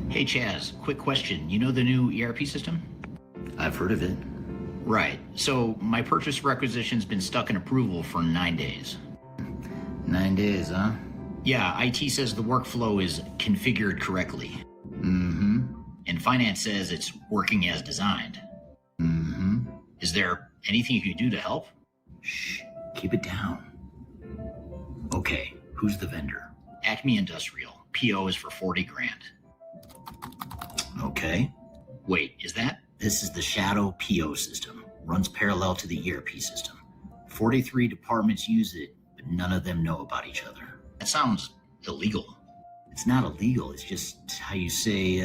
Hey Chaz, quick question. You know the new ERP system? I've heard of it. Right. So my purchase requisition's been stuck in approval for 9 days. 9 days, huh? Yeah, IT says the workflow is configured correctly. Mm-hmm. And finance says it's working as designed. Mm-hmm. Is there anything you can do to help? Shh, keep it down. Okay, who's the vendor? Acme Industrial. PO is for 40 grand. Okay. Wait, is that? This is the Shadow PO system. Runs parallel to the ERP system. 43 departments use it, but none of them know about each other. That sounds illegal. It's not illegal, it's just how you say,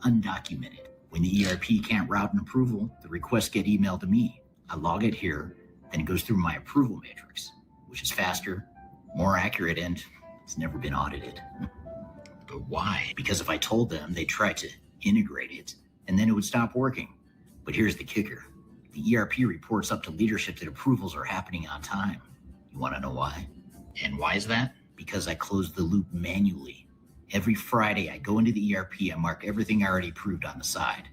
undocumented. When the ERP can't route an approval, the requests get emailed to me. I log it here, then it goes through my approval matrix, which is faster, more accurate, and it's never been audited. But why? Because if I told them, they'd try to integrate it, and then it would stop working. But here's the kicker. The ERP reports up to leadership that approvals are happening on time. You want to know why? And why is that? Because I close the loop manually. Every Friday, I go into the ERP, I mark everything I already approved on the side.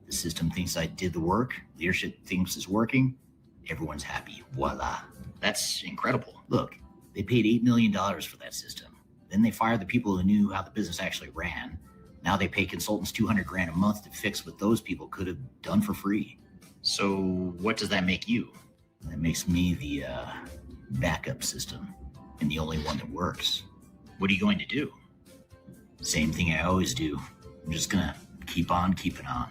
The system thinks I did the work, leadership thinks it's working, everyone's happy. Voila. That's incredible. Look, they paid $8 million for that system. Then they fired the people who knew how the business actually ran. Now they pay consultants 200 grand a month to fix what those people could have done for free. So what does that make you? That makes me the backup system, and the only one that works. What are you going to do? Same thing I always do. I'm just gonna keep on keeping on.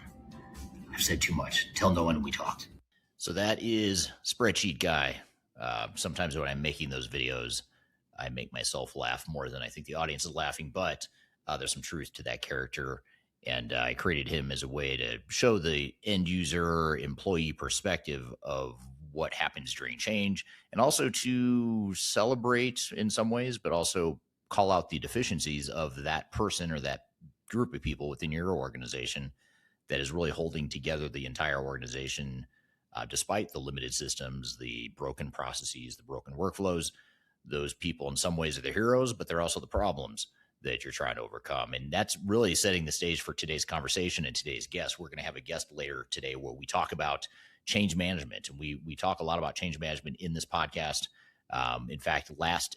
I've said too much. Tell no one we talked. So that is Spreadsheet Guy. Sometimes when I'm making those videos, I make myself laugh more than I think the audience is laughing, but there's some truth to that character. And I created him as a way to show the end user employee perspective of what happens during change, and also to celebrate in some ways, but also call out the deficiencies of that person or that group of people within your organization that is really holding together the entire organization, despite the limited systems, the broken processes, the broken workflows. Those people in some ways are the heroes, but they're also the problems that you're trying to overcome. And that's really setting the stage for today's conversation and today's guest. We're going to have a guest later today where we talk about change management. And we talk a lot about change management in this podcast. In fact, last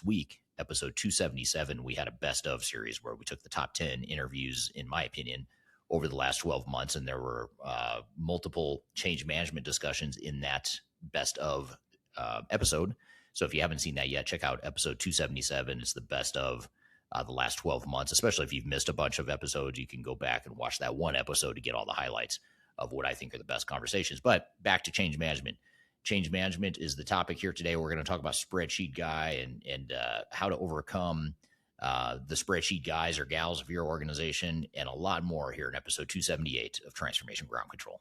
week, episode 277, we had a best of series where we took the top 10 interviews, in my opinion, over the last 12 months. And there were multiple change management discussions in that best of episode. So if you haven't seen that yet, check out episode 277. It's the best of the last 12 months, especially if you've missed a bunch of episodes. You can go back and watch that one episode to get all the highlights of what I think are the best conversations. But back to change management. Change management is the topic here today. We're going to talk about Spreadsheet Guy and how to overcome the spreadsheet guys or gals of your organization, and a lot more here in episode 278 of Transformation Ground Control.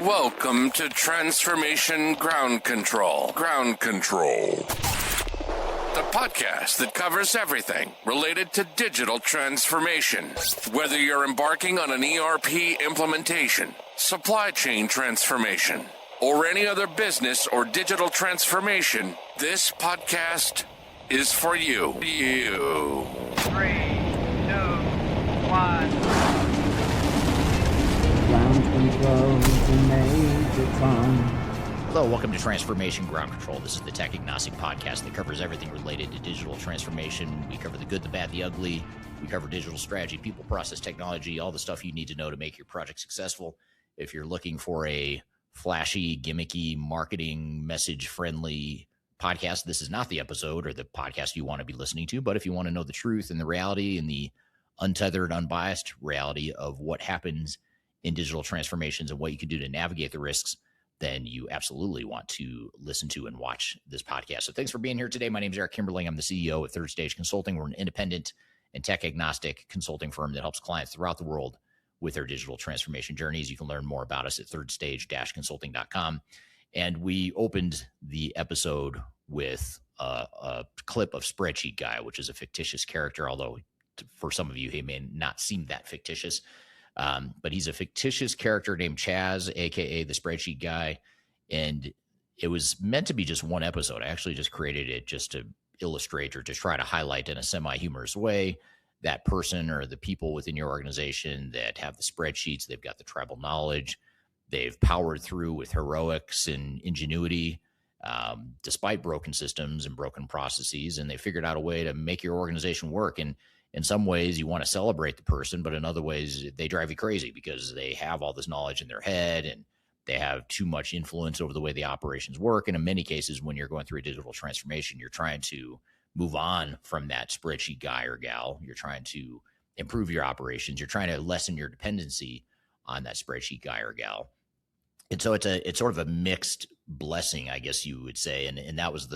Welcome to Transformation Ground Control. Ground Control. The podcast that covers everything related to digital transformation. Whether you're embarking on an ERP implementation, supply chain transformation, or any other business or digital transformation, this podcast is for you. 3, 2, 1. Ground control to Major Tom. Hello, welcome to Transformation Ground Control. This is the tech agnostic podcast that covers everything related to digital transformation. We cover the good, the bad, the ugly. We cover digital strategy, people, process, technology, all the stuff you need to know to make your project successful. If you're looking for a flashy, gimmicky, marketing, message-friendly podcast, this is not the episode or the podcast you want to be listening to. But if you want to know the truth and the reality and the untethered, unbiased reality of what happens in digital transformations and what you can do to navigate the risks, then you absolutely want to listen to and watch this podcast. So thanks for being here today. My name is Eric Kimberling. I'm the CEO at Third Stage Consulting. We're an independent and tech agnostic consulting firm that helps clients throughout the world with their digital transformation journeys. You can learn more about us at thirdstage-consulting.com. And we opened the episode with a clip of Spreadsheet Guy, which is a fictitious character, although for some of you, he may not seem that fictitious. But he's a fictitious character named Chaz, aka the Spreadsheet Guy. And it was meant to be just one episode. I actually just created it just to illustrate or to try to highlight in a semi-humorous way that person or the people within your organization that have the spreadsheets, they've got the tribal knowledge, they've powered through with heroics and ingenuity, despite broken systems and broken processes, and they figured out a way to make your organization work. And in some ways, you want to celebrate the person, but in other ways, they drive you crazy because they have all this knowledge in their head and they have too much influence over the way the operations work. And in many cases, when you're going through a digital transformation, you're trying to move on from that spreadsheet guy or gal. You're trying to improve your operations. You're trying to lessen your dependency on that spreadsheet guy or gal. And so it's sort of a mixed blessing, I guess you would say. And that was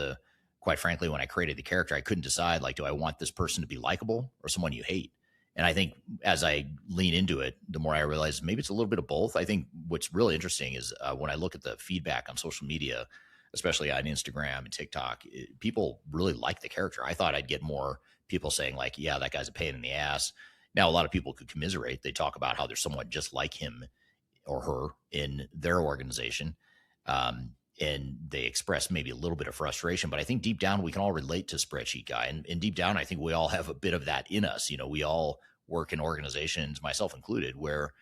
quite frankly, when I created the character, I couldn't decide, like, do I want this person to be likable or someone you hate? And I think as I lean into it, the more I realize maybe it's a little bit of both. I think what's really interesting is when I look at the feedback on social media, especially on Instagram and TikTok, people really like the character. I thought I'd get more people saying like, yeah, that guy's a pain in the ass. Now, a lot of people could commiserate. They talk about how there's someone just like him or her in their organization. And they express maybe a little bit of frustration, but I think deep down we can all relate to spreadsheet guy. And deep down, I think we all have a bit of that in us. You know, we all work in organizations, myself included, where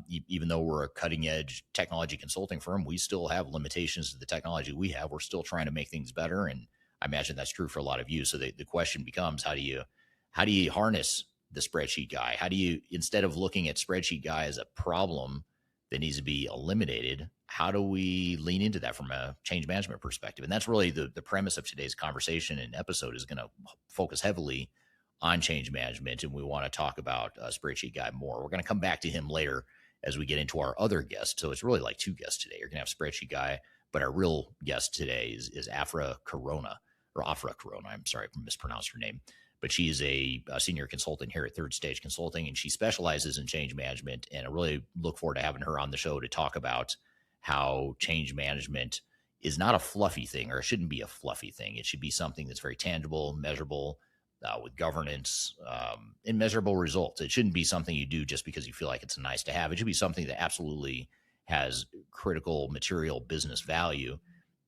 even though we're a cutting edge technology consulting firm, we still have limitations to the technology we have. We're still trying to make things better. And I imagine that's true for a lot of you. So the question becomes, how do you harness the spreadsheet guy? How do you, instead of looking at spreadsheet guy as a problem that needs to be eliminated, how do we lean into that from a change management perspective? And that's really the premise of today's conversation and episode is going to focus heavily on change management. And we want to talk about spreadsheet guy more. We're going to come back to him later as we get into our other guest. So it's really like two guests today. You're going to have spreadsheet guy, but our real guest today is Afra Corona, or Afra Corona. I'm sorry if I mispronounced her name, but she is a senior consultant here at Third Stage Consulting, and she specializes in change management. And I really look forward to having her on the show to talk about how change management is not a fluffy thing, or it shouldn't be a fluffy thing. It should be something that's very tangible, measurable, with governance and measurable results. It shouldn't be something you do just because you feel like it's nice to have. It should be something that absolutely has critical material business value.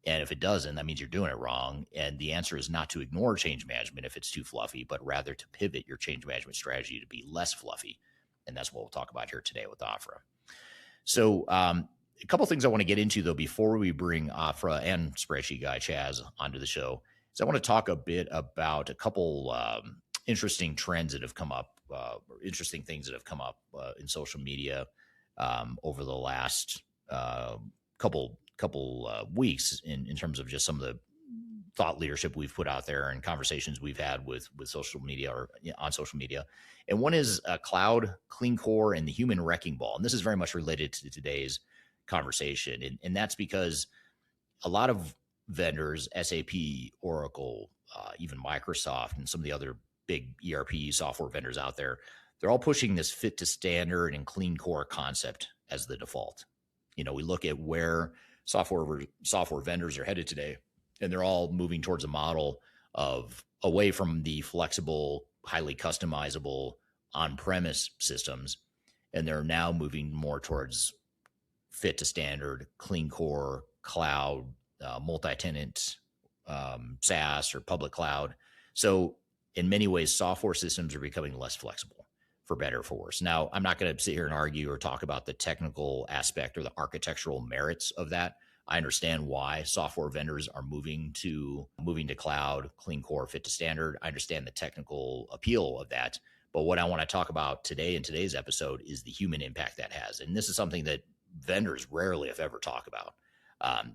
And if it doesn't, that means you're doing it wrong. And the answer is not to ignore change management if it's too fluffy, but rather to pivot your change management strategy to be less fluffy. And that's what we'll talk about here today with Afra. So a couple of things I want to get into, though, before we bring Afra and spreadsheet guy Chaz onto the show, is I want to talk a bit about a couple interesting trends that have come up, or interesting things that have come up in social media over the last couple weeks in terms of just some of the thought leadership we've put out there and conversations we've had with social media or on social media. And one is cloud, clean core, and the human wrecking ball. And this is very much related to today's conversation. And that's because a lot of vendors, SAP, Oracle, even Microsoft, and some of the other big ERP software vendors out there, they're all pushing this fit to standard and clean core concept as the default. You know, we look at where software vendors are headed today, and they're all moving towards a model of away from the flexible, highly customizable on-premise systems, and they're now moving more towards fit to standard, clean core, cloud, multi-tenant, SaaS or public cloud. So in many ways, software systems are becoming less flexible, for better or for worse. Now, I'm not going to sit here and argue or talk about the technical aspect or the architectural merits of that. I understand why software vendors are moving to cloud, clean core, fit to standard. I understand the technical appeal of that. But what I want to talk about today in today's episode is the human impact that has. And this is something that vendors rarely, if ever, talk about.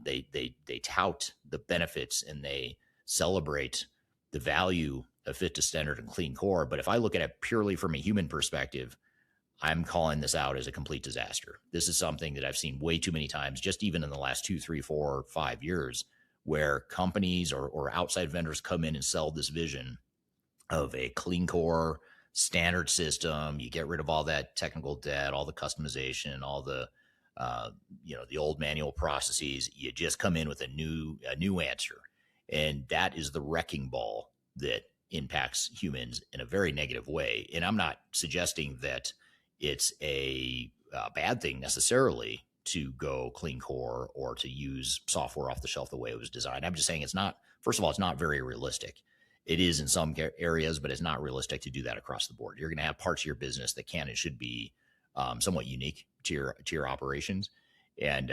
They tout the benefits and they celebrate the value of fit to standard and clean core. But if I look at it purely from a human perspective, I'm calling this out as a complete disaster. This is something that I've seen way too many times, just even in the last 2, 3, 4, 5 years, where companies or outside vendors come in and sell this vision of a clean core standard system. You get rid of all that technical debt, all the customization, all the the old manual processes. You just come in with a new answer, and that is the wrecking ball that impacts humans in a very negative way. And I'm not suggesting that it's a bad thing necessarily to go clean core or to use software off the shelf the way it was designed. I'm just saying it's not, first of all, it's not very realistic. It is in some areas, but it's not realistic to do that across the board. You're going to have parts of your business that can and should be somewhat unique to your operations, and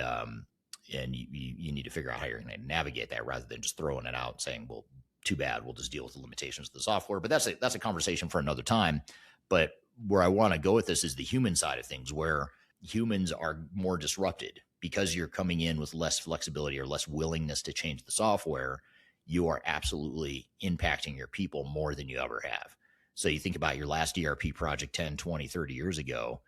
you need to figure out how you're going to navigate that rather than just throwing it out and saying, well, too bad, we'll just deal with the limitations of the software. But that's a conversation for another time. But where I want to go with this is the human side of things, where humans are more disrupted because you're coming in with less flexibility or less willingness to change the software. You are absolutely impacting your people more than you ever have. So you think about your last ERP project 10, 20, 30 years ago,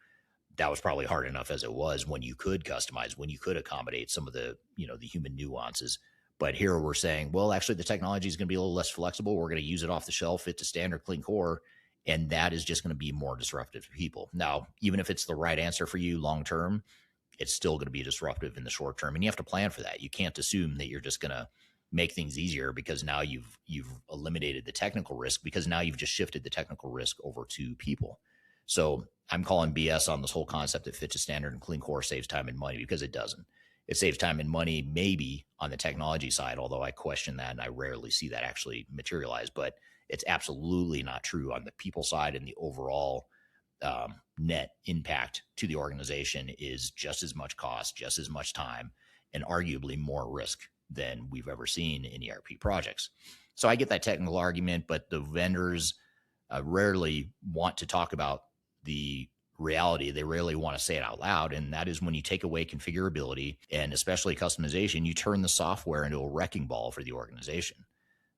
that was probably hard enough as it was when you could customize, when you could accommodate some of the human nuances. But here we're saying, well, actually the technology is going to be a little less flexible. We're going to use it off the shelf, fit to standard, clean core. And that is just going to be more disruptive to people. Now, even if it's the right answer for you long term, it's still going to be disruptive in the short term. And you have to plan for that. You can't assume that you're just going to make things easier because now you've eliminated the technical risk, because now you've just shifted the technical risk over to people. So I'm calling BS on this whole concept that fit to standard and clean core saves time and money, because it doesn't. It saves time and money maybe on the technology side, although I question that and I rarely see that actually materialize. But it's absolutely not true on the people side, and the overall net impact to the organization is just as much cost, just as much time, and arguably more risk than we've ever seen in ERP projects. So I get that technical argument, but the vendors rarely want to talk about the reality. They rarely want to say it out loud. And that is when you take away configurability and especially customization, you turn the software into a wrecking ball for the organization.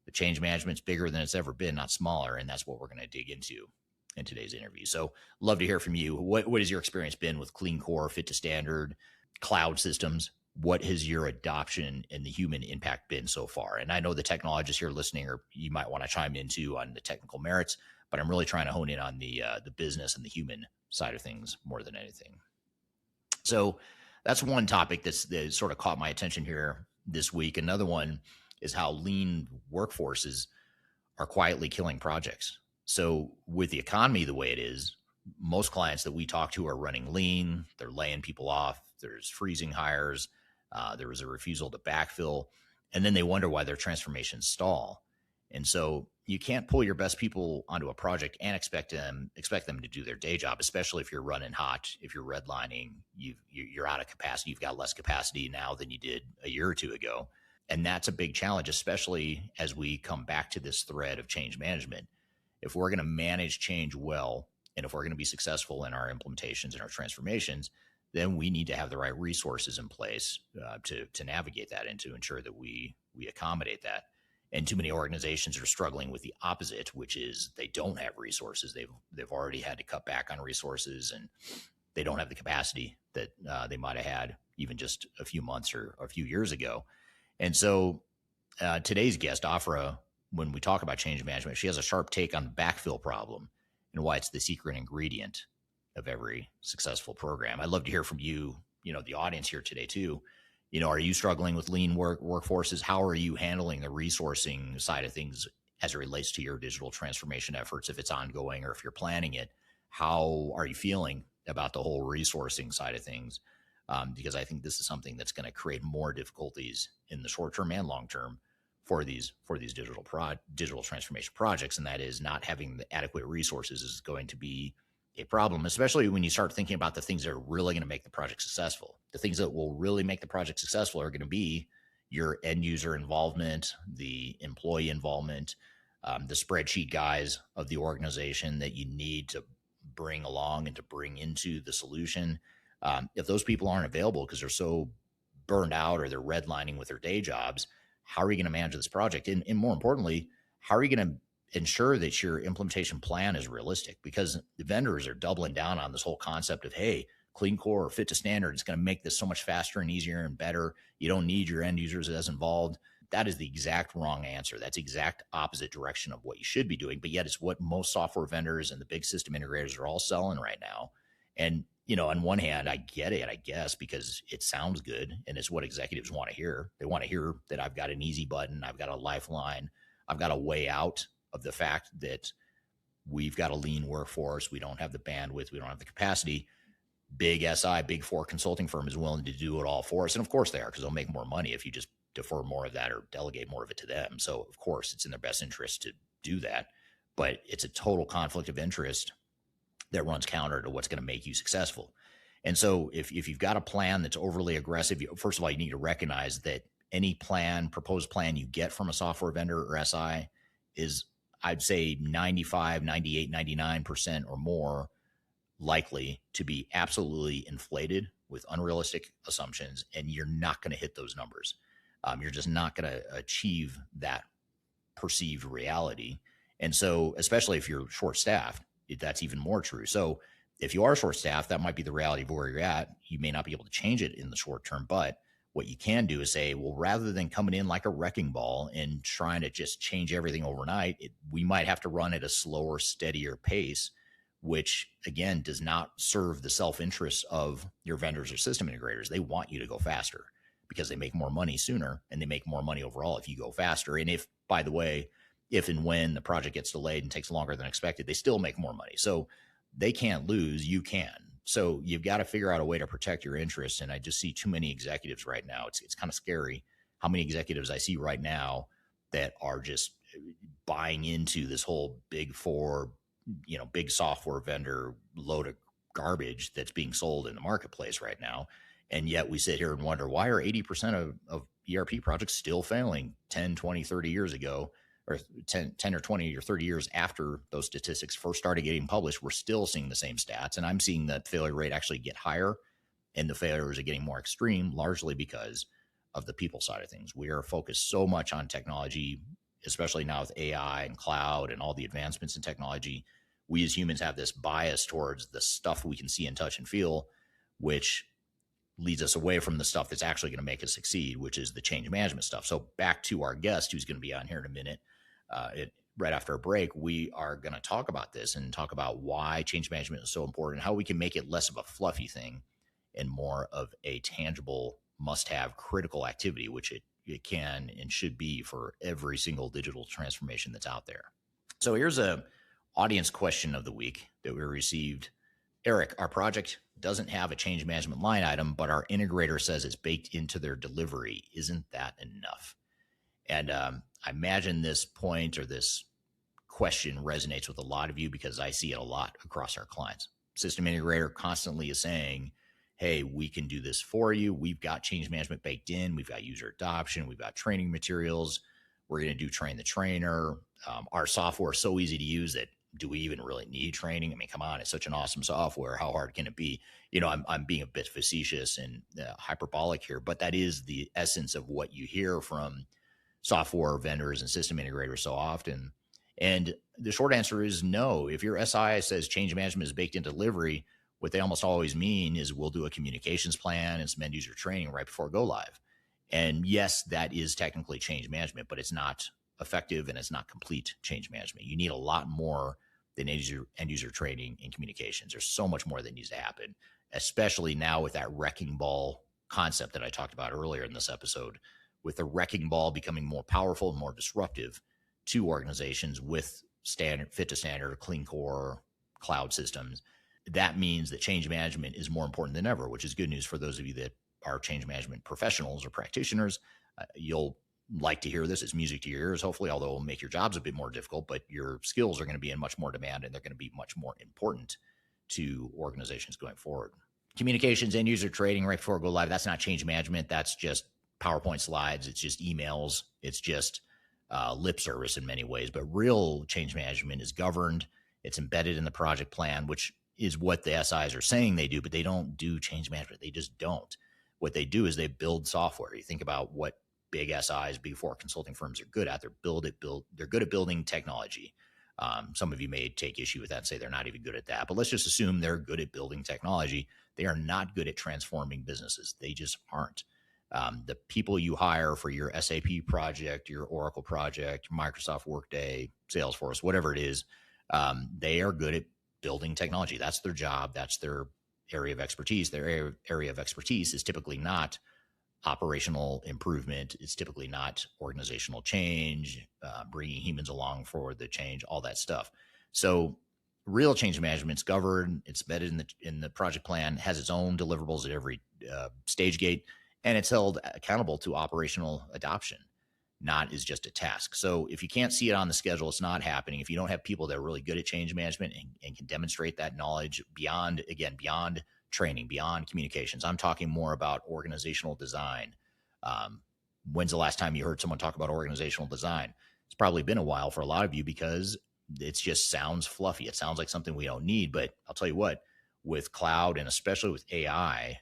The change management's bigger than it's ever been, not smaller. And that's what we're going to dig into in today's interview. So love to hear from you. What has your experience been with clean core, fit to standard, cloud systems? What has your adoption and the human impact been so far? And I know the technologists here listening, or you might want to chime in too on the technical merits, but I'm really trying to hone in on the business and the human side of things more than anything. So that's one topic that sort of caught my attention here this week. Another one is how lean workforces are quietly killing projects. So with the economy the way it is, most clients that we talk to are running lean. They're laying people off. There's freezing hires. There was a refusal to backfill. And then they wonder why their transformations stall. And so you can't pull your best people onto a project and expect them to do their day job, especially if you're running hot, if you're redlining, you're out of capacity. You've got less capacity now than you did a year or two ago. And that's a big challenge, especially as we come back to this thread of change management. If we're going to manage change well, and if we're going to be successful in our implementations and our transformations, then we need to have the right resources in place to navigate that and to ensure that we accommodate that. And too many organizations are struggling with the opposite, which is they don't have resources. They've already had to cut back on resources, and they don't have the capacity that they might have had even just a few months or a few years ago. And so today's guest, Afra, when we talk about change management, she has a sharp take on the backfill problem and why it's the secret ingredient of every successful program. I'd love to hear from you, the audience here today too. Are you struggling with lean workforces? How are you handling the resourcing side of things as it relates to your digital transformation efforts, if it's ongoing or if you're planning it? How are you feeling about the whole resourcing side of things? Because I think this is something that's going to create more difficulties in the short term and long term for these digital transformation projects. And that is, not having the adequate resources is going to be a problem, especially when you start thinking about the things that are really going to make the project successful. The things that will really make the project successful are going to be your end user involvement, the employee involvement, the spreadsheet guys of the organization that you need to bring along and to bring into the solution. If those people aren't available because they're so burned out or they're redlining with their day jobs, how are you going to manage this project? And more importantly, how are you going to ensure that your implementation plan is realistic? Because the vendors are doubling down on this whole concept of, hey, clean core or fit to standard is going to make this so much faster and easier and better. You don't need your end users as involved. That is the exact wrong answer. That's exact opposite direction of what you should be doing. But yet it's what most software vendors and the big system integrators are all selling right now. And, on one hand, I get it, I guess, because it sounds good and it's what executives want to hear. They want to hear that I've got an easy button, I've got a lifeline, I've got a way out of the fact that we've got a lean workforce. We don't have the bandwidth. We don't have the capacity. Big SI, big four consulting firm is willing to do it all for us. And of course they are, because they'll make more money if you just defer more of that or delegate more of it to them. So of course it's in their best interest do that, but it's a total conflict of interest that runs counter to what's going to make you successful. And so if you've got a plan that's overly aggressive, first of all, you need to recognize that any proposed plan you get from a software vendor or SI is, I'd say 95, 98, 99% or more likely to be absolutely inflated with unrealistic assumptions, and you're not going to hit those numbers. You're just not going to achieve that perceived reality. And so, especially if you're short-staffed, that's even more true. So if you are short-staffed, that might be the reality of where you're at. You may not be able to change it in the short term, but what you can do is say, well, rather than coming in like a wrecking ball and trying to just change everything overnight, we might have to run at a slower, steadier pace, which again does not serve the self-interest of your vendors or system integrators. They want you to go faster because they make more money sooner, and they make more money overall if you go faster. And if, by the way, if and when the project gets delayed and takes longer than expected, they still make more money. So they can't lose, you can. So you've got to figure out a way to protect your interests. And I just see too many executives right now. It's kind of scary how many executives I see right now that are just buying into this whole big four, big software vendor load of garbage that's being sold in the marketplace right now. And yet we sit here and wonder, why are 80% of ERP projects still failing 10, 20, 30 years ago, or 10 or 20 or 30 years after those statistics first started getting published? We're still seeing the same stats. And I'm seeing that failure rate actually get higher, and the failures are getting more extreme, largely because of the people side of things. We are focused so much on technology, especially now with AI and cloud and all the advancements in technology. We as humans have this bias towards the stuff we can see and touch and feel, which leads us away from the stuff that's actually going to make us succeed, which is the change management stuff. So back to our guest, who's going to be on here in a minute, right after a break, we are going to talk about this and talk about why change management is so important, how we can make it less of a fluffy thing and more of a tangible, must-have, critical activity, which it can and should be for every single digital transformation that's out there. So here's a audience question of the week that we received. Eric, our project doesn't have a change management line item, but our integrator says it's baked into their delivery. Isn't that enough? And I imagine this point or this question resonates with a lot of you, because I see it a lot across our clients. System integrator constantly is saying, hey, we can do this for you. We've got change management baked in. We've got user adoption. We've got training materials. We're going to do train the trainer. Our software is so easy to use that do we even really need training? I mean, come on, it's such an awesome software. How hard can it be? I'm being a bit facetious and hyperbolic here, but that is the essence of what you hear from software vendors and system integrators so often. And the short answer is no. If your SI says change management is baked into delivery, what they almost always mean is we'll do a communications plan and some end user training right before go live. And yes, that is technically change management, but it's not effective and it's not complete change management. You need a lot more than end user training and communications. There's so much more that needs to happen, especially now with that wrecking ball concept that I talked about earlier in this episode, with the wrecking ball becoming more powerful and more disruptive to organizations with fit to standard, clean core cloud systems. That means that change management is more important than ever, which is good news for those of you that are change management professionals or practitioners. You'll like to hear this. It's music to your ears, hopefully, although it'll make your jobs a bit more difficult, but your skills are going to be in much more demand, and they're going to be much more important to organizations going forward. Communications, end user trading right before go live, that's not change management. That's just PowerPoint slides. It's just emails. It's just lip service in many ways. But real change management is governed. It's embedded in the project plan, which is what the SIs are saying they do, but they don't do change management. They just don't. What they do is they build software. You think about what big SIs, big four consulting firms are good at. They're good at building technology. Some of you may take issue with that and say they're not even good at that, but let's just assume they're good at building technology. They are not good at transforming businesses. They just aren't. The people you hire for your SAP project, your Oracle project, your Microsoft Workday, Salesforce, whatever it is, they are good at building technology. That's their job. That's their area of expertise. Their area of expertise is typically not operational improvement. It's typically not organizational change, bringing humans along for the change, all that stuff. So real change management's governed. It's embedded in the project plan, has its own deliverables at every stage gate, and it's held accountable to operational adoption. not as just a task. So if you can't see it on the schedule, it's not happening. If you don't have people that are really good at change management and can demonstrate that knowledge beyond training, beyond communications, I'm talking more about organizational design. When's the last time you heard someone talk about organizational design? It's probably been a while for a lot of you because it just sounds fluffy. It sounds like something we don't need. But I'll tell you what, with cloud and especially with AI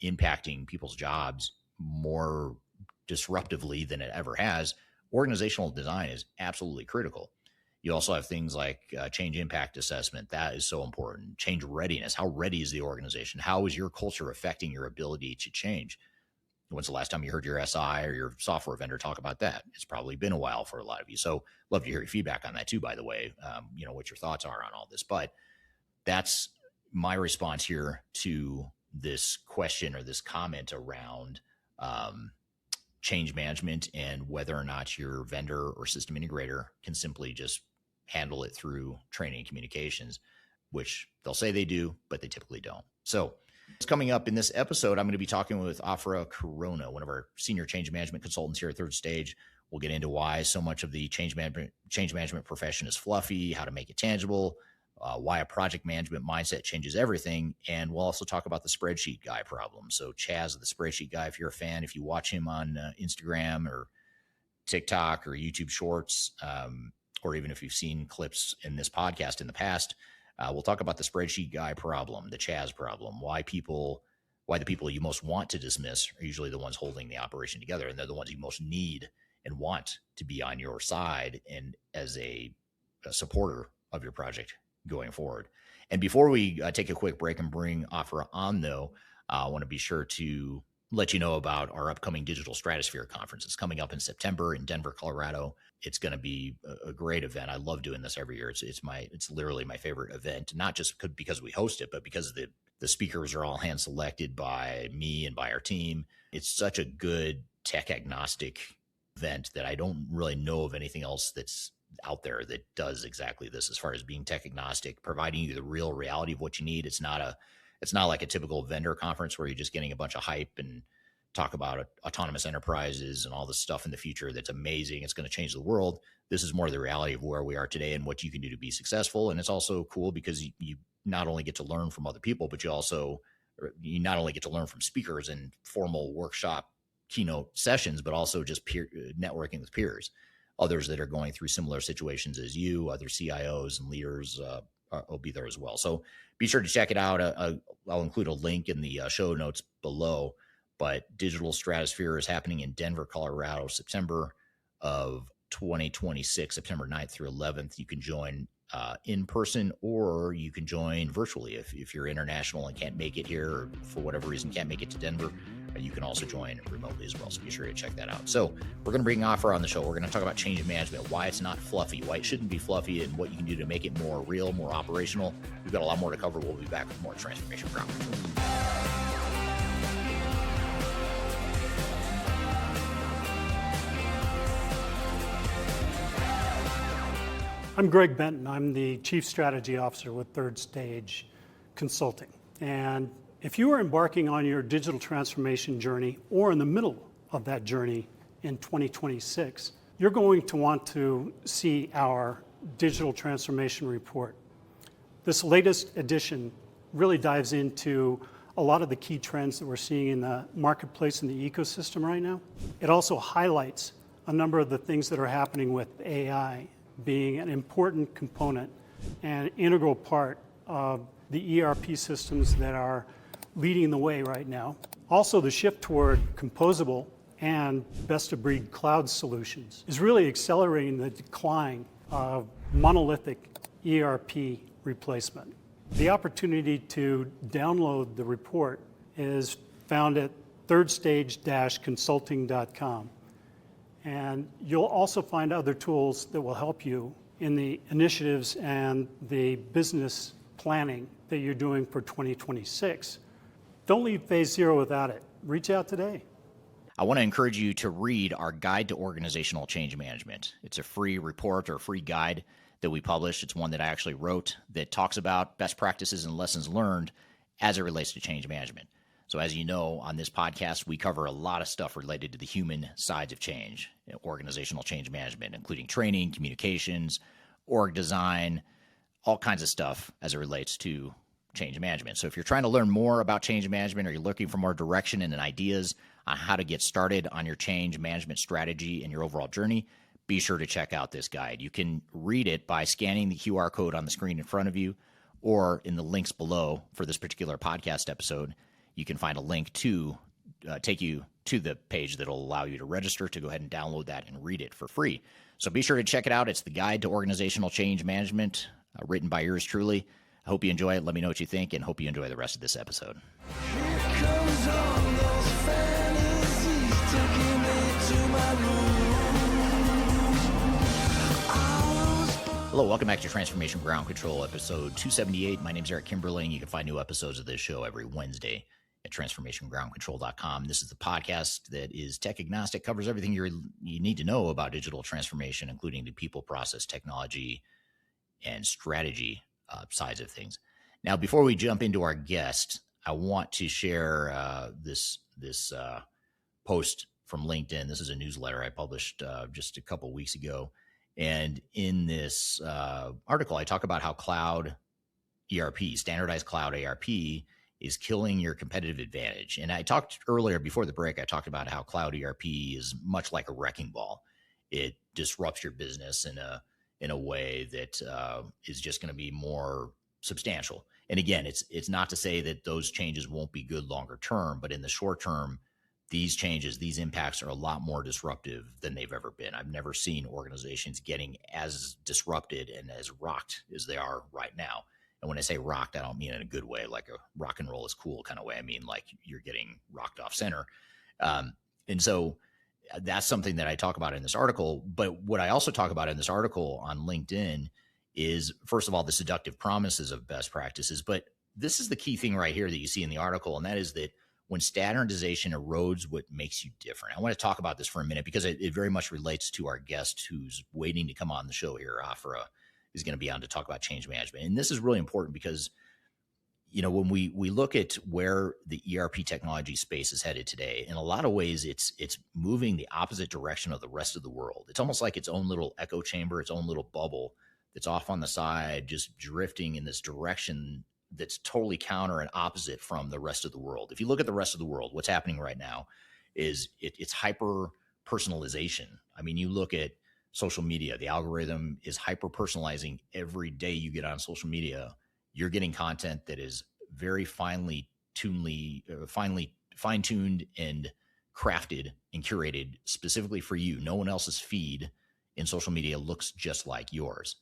impacting people's jobs more disruptively than it ever has, organizational design is absolutely critical. You also have things like change impact assessment. That is so important. Change readiness. How ready is the organization? How is your culture affecting your ability to change? When's the last time you heard your SI or your software vendor talk about that? It's probably been a while for a lot of you. So love to hear your feedback on that too, by the way, what your thoughts are on all this. But that's my response here to this question or this comment around change management and whether or not your vendor or system integrator can simply just handle it through training and communications, which they'll say they do, but they typically don't. So it's coming up in this episode. I'm going to be talking with Afra, one of our senior change management consultants here at Third Stage. We'll get into why so much of the change management profession is fluffy, how to make it tangible, why a project management mindset changes everything. And we'll also talk about the spreadsheet guy problem. So Chaz, the spreadsheet guy, if you're a fan, if you watch him on Instagram or TikTok or YouTube Shorts, or even if you've seen clips in this podcast in the past, we'll talk about the spreadsheet guy problem, the Chaz problem, why the people you most want to dismiss are usually the ones holding the operation together. And they're the ones you most need and want to be on your side and as a supporter of your project going forward. And before we take a quick break and bring Afra on, though, I want to be sure to let you know about our upcoming Digital Stratosphere Conference. It's coming up in September in Denver, Colorado. It's going to be a great event. I love doing this every year. It's literally my favorite event, not just because we host it, but because the speakers are all hand selected by me and by our team. It's such a good tech agnostic event that I don't really know of anything else that's out there that does exactly this as far as being tech agnostic, providing you the real reality of what you need. It's not like a typical vendor conference where you're just getting a bunch of hype and talk about autonomous enterprises and all this stuff in the future that's amazing. It's going to change the world. This is more the reality of where we are today and what you can do to be successful. And it's also cool because you not only get to learn from other people, but you not only get to learn from speakers and formal workshop keynote sessions, but also just peer networking with peers, others that are going through similar situations as you, other CIOs and leaders will be there as well. So be sure to check it out. I'll include a link in the show notes below, but Digital Stratosphere is happening in Denver, Colorado, September of 2026, September 9th through 11th. You can join in person or you can join virtually if you're international and can't make it here or for whatever reason can't make it to Denver. You can also join remotely as well, so be sure to check that out. So we're going to bring Afra on the show. We're going to talk about change management, why it's not fluffy, why it shouldn't be fluffy, and what you can do to make it more real, more operational. We've got a lot more to cover. We'll be back with more Transformation Ground Control. I'm Greg Benton. I'm the Chief Strategy Officer with Third Stage Consulting. And if you are embarking on your digital transformation journey or in the middle of that journey in 2026, you're going to want to see our digital transformation report. This latest edition really dives into a lot of the key trends that we're seeing in the marketplace and the ecosystem right now. It also highlights a number of the things that are happening with AI being an important component and integral part of the ERP systems that are leading the way right now. Also, the shift toward composable and best-of-breed cloud solutions is really accelerating the decline of monolithic ERP replacement. The opportunity to download the report is found at thirdstage-consulting.com. And you'll also find other tools that will help you in the initiatives and the business planning that you're doing for 2026. Don't leave phase zero without it. Reach out today. I want to encourage you to read our Guide to Organizational Change Management. It's a free report or free guide that we published. It's one that I actually wrote that talks about best practices and lessons learned as it relates to change management. So as you know, on this podcast, we cover a lot of stuff related to the human sides of change, organizational change management, including training, communications, org design, all kinds of stuff as it relates to change management. So if you're trying to learn more about change management, or you're looking for more direction and ideas on how to get started on your change management strategy and your overall journey, be sure to check out this guide. You can read it by scanning the QR code on the screen in front of you, or in the links below for this particular podcast episode. You can find a link to take you to the page that will allow you to register to go ahead and download that and read it for free. So be sure to check it out. It's the Guide to Organizational Change Management, written by yours truly. I hope you enjoy it. Let me know what you think, and hope you enjoy the rest of this episode. Hello, welcome back to Transformation Ground Control, episode 278. My name is Eric Kimberling. You can find new episodes of this show every Wednesday at transformationgroundcontrol.com. This is the podcast that is tech agnostic, covers everything you need to know about digital transformation, including the people, process, technology, and strategy sides of things. Now, before we jump into our guest, I want to share this post from LinkedIn. This is a newsletter I published just a couple weeks ago. And in this article, I talk about how cloud ERP, standardized cloud ERP, is killing your competitive advantage. And I talked earlier, before the break, I talked about how cloud ERP is much like a wrecking ball. It disrupts your business in a way that is just going to be more substantial. And again, it's not to say that those changes won't be good longer term, but in the short term, these changes, these impacts are a lot more disruptive than they've ever been. I've never seen organizations getting as disrupted and as rocked as they are right now. And when I say rocked, I don't mean in a good way, like a rock and roll is cool kind of way. I mean, like you're getting rocked off center. And so that's something that I talk about in this article. But what I also talk about in this article on LinkedIn is, first of all, the seductive promises of best practices. But this is the key thing right here that you see in the article, and that is that when standardization erodes what makes you different. I want to talk about this for a minute because it very much relates to our guest who's waiting to come on the show here. Afra is going to be on to talk about change management. And this is really important because, you know, when we look at where the ERP technology space is headed today, in a lot of ways, it's moving the opposite direction of the rest of the world. It's almost like its own little echo chamber, its own little bubble that's off on the side, just drifting in this direction that's totally counter and opposite from the rest of the world. If you look at the rest of the world, what's happening right now is it's hyper personalization. I mean, you look at social media, the algorithm is hyper personalizing. Every day you get on social media, you're getting content that is very finely fine-tuned and crafted and curated specifically for you. No one else's feed in social media looks just like yours.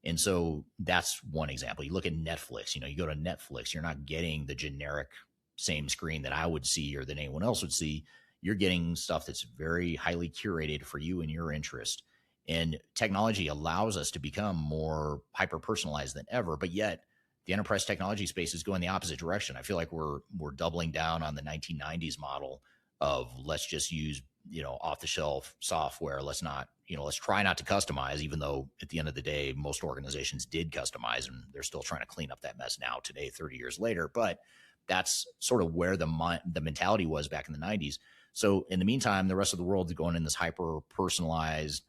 And so that's one example. You look at Netflix, you go to Netflix, you're not getting the generic same screen that I would see or that anyone else would see. You're getting stuff that's very highly curated for you and your interest. And technology allows us to become more hyper-personalized than ever, but yet the enterprise technology space is going the opposite direction. I feel like we're doubling down on the 1990s model of let's just use, off-the-shelf software. Let's try not to customize, even though at the end of the day, most organizations did customize, and they're still trying to clean up that mess now today, 30 years later. But that's sort of where the mentality was back in the 90s. So in the meantime, the rest of the world is going in this hyper-personalized,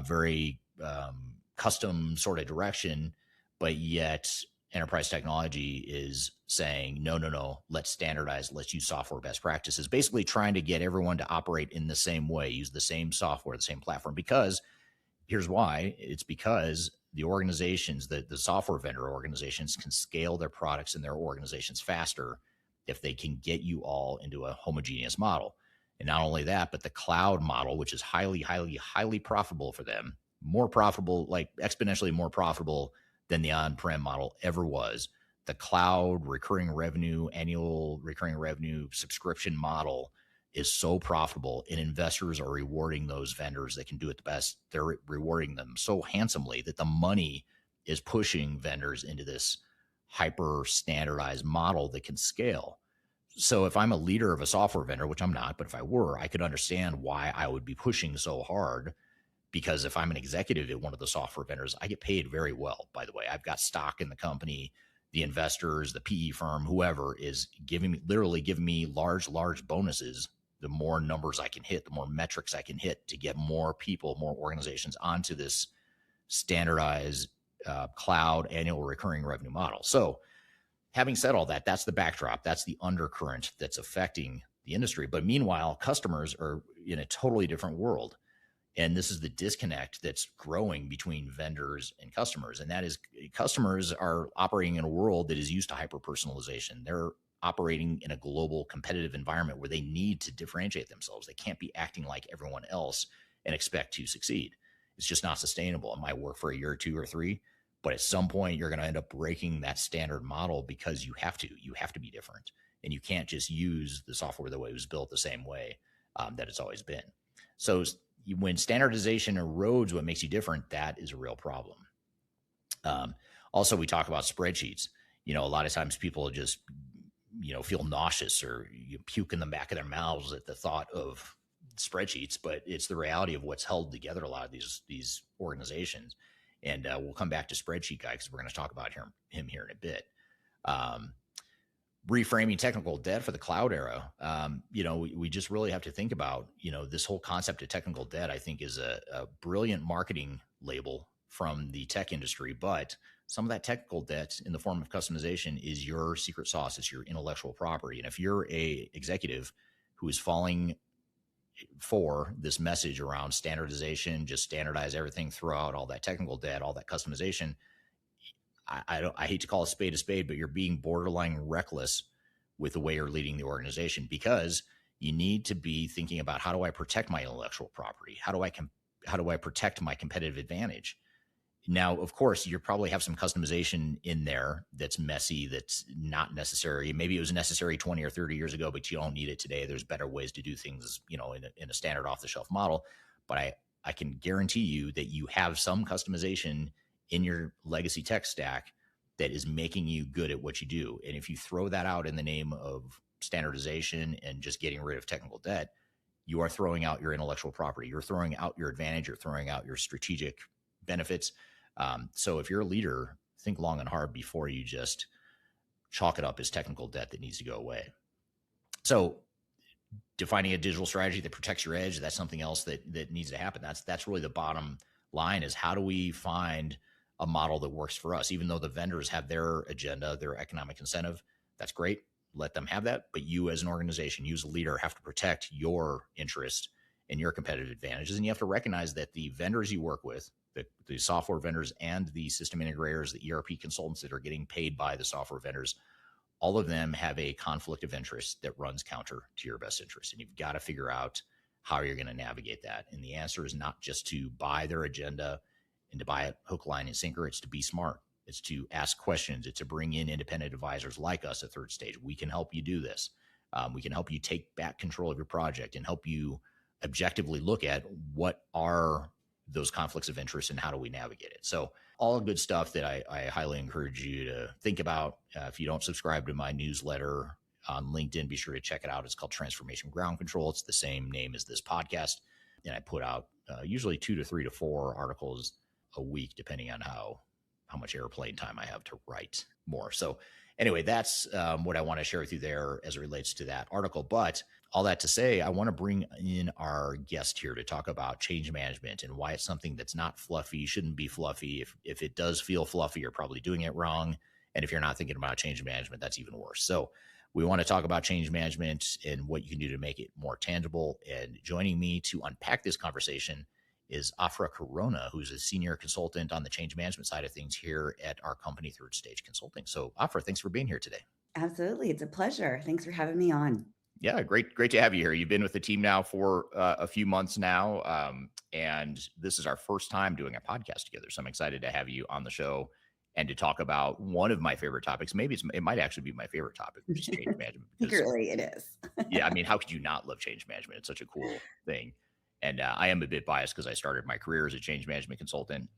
very custom sort of direction, but yet enterprise technology is saying, no, let's standardize, let's use software best practices, basically trying to get everyone to operate in the same way, use the same software, the same platform. Because here's why. It's because the organizations, the software vendor organizations, can scale their products and their organizations faster if they can get you all into a homogeneous model. And not only that, but the cloud model, which is highly, highly, highly profitable for them, more profitable, like exponentially more profitable than the on-prem model ever was. The cloud recurring revenue, annual recurring revenue subscription model is so profitable, and investors are rewarding those vendors that can do it the best. They're rewarding them so handsomely that the money is pushing vendors into this hyper standardized model that can scale. So if I'm a leader of a software vendor, which I'm not, but if I were, I could understand why I would be pushing so hard. Because if I'm an executive at one of the software vendors, I get paid very well, by the way. I've got stock in the company. the investors, the PE firm, whoever is literally giving me large bonuses. The more numbers I can hit, the more metrics I can hit to get more people, more organizations onto this standardized cloud annual recurring revenue model. So having said all that, that's the backdrop. That's the undercurrent that's affecting the industry. But meanwhile, customers are in a totally different world. And this is the disconnect that's growing between vendors and customers. And that is, customers are operating in a world that is used to hyper-personalization. They're operating in a global competitive environment where they need to differentiate themselves. They can't be acting like everyone else and expect to succeed. It's just not sustainable. It might work for a year or two or three, but at some point you're going to end up breaking that standard model because you have to be different. And you can't just use the software the way it was built the same way that it's always been. So when standardization erodes what makes you different, that is a real problem. Also, we talk about spreadsheets. A lot of times people just, feel nauseous or you puke in the back of their mouths at the thought of spreadsheets, but it's the reality of what's held together a lot of these organizations. And we'll come back to Spreadsheet Guy because we're going to talk about him here in a bit. Reframing technical debt for the cloud era. We just really have to think about, this whole concept of technical debt, I think is a brilliant marketing label from the tech industry, but some of that technical debt in the form of customization is your secret sauce. It's your intellectual property. And if you're a executive who is falling for this message around standardization, just standardize everything throughout, all that technical debt, all that customization, I hate to call a spade, but you're being borderline reckless with the way you're leading the organization, because you need to be thinking about, how do I protect my intellectual property? How do I protect my competitive advantage? Now, of course, you probably have some customization in there that's messy, that's not necessary. Maybe it was necessary 20 or 30 years ago, but you don't need it today. There's better ways to do things, in a standard off-the-shelf model. But I can guarantee you that you have some customization in your legacy tech stack that is making you good at what you do. And if you throw that out in the name of standardization and just getting rid of technical debt, you are throwing out your intellectual property. You're throwing out your advantage. You're throwing out your strategic benefits. So if you're a leader, think long and hard before you just chalk it up as technical debt that needs to go away. So defining a digital strategy that protects your edge, that's something else that needs to happen. That's really the bottom line, is how do we find a model that works for us? Even though the vendors have their agenda, their economic incentive, that's great. Let them have that. But you as an organization, you as a leader, have to protect your interest and your competitive advantages. And you have to recognize that the vendors you work with, the software vendors and the system integrators, the ERP consultants that are getting paid by the software vendors, all of them have a conflict of interest that runs counter to your best interest. And you've got to figure out how you're going to navigate that. And the answer is not just to buy their agenda and to buy it hook, line, and sinker. It's to be smart. It's to ask questions. It's to bring in independent advisors like us at Third Stage. We can help you do this. We can help you take back control of your project and help you objectively look at what are those conflicts of interest and how do we navigate it. So all good stuff that I highly encourage you to think about. If you don't subscribe to my newsletter on LinkedIn, be sure to check it out. It's called Transformation Ground Control. It's the same name as this podcast. And I put out usually 2 to 3 to 4 articles a week, depending on how much airplane time I have to write more. So anyway, that's what I want to share with you there as it relates to that article. But all that to say, I want to bring in our guest here to talk about change management and why it's something that's not fluffy, shouldn't be fluffy. If it does feel fluffy, you're probably doing it wrong. And if you're not thinking about change management, that's even worse. So we want to talk about change management and what you can do to make it more tangible. And joining me to unpack this conversation is Afra Corona, who's a senior consultant on the change management side of things here at our company, Third Stage Consulting. So Afra, thanks for being here today. Absolutely. It's a pleasure. Thanks for having me on. Yeah, great to have you here. You've been with the team now for a few months now, and this is our first time doing a podcast together. So I'm excited to have you on the show and to talk about one of my favorite topics. Maybe it might actually be my favorite topic, which is change management. Secretly, it is. Yeah, I mean, how could you not love change management? It's such a cool thing. And I am a bit biased because I started my career as a change management consultant,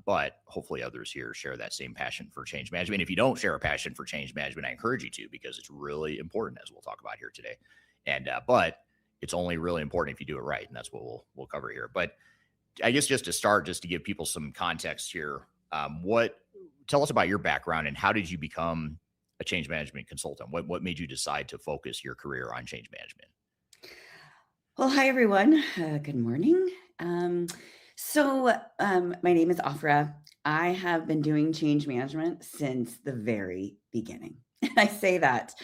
but hopefully others here share that same passion for change management. If you don't share a passion for change management, I encourage you to, because it's really important, as we'll talk about here today. And but it's only really important if you do it right, and that's what we'll cover here. But I guess just to start, just to give people some context here, tell us about your background and how did you become a change management consultant? What made you decide to focus your career on change management? Well, hi, everyone. Good morning. My name is Afra. I have been doing change management since the very beginning. I say that.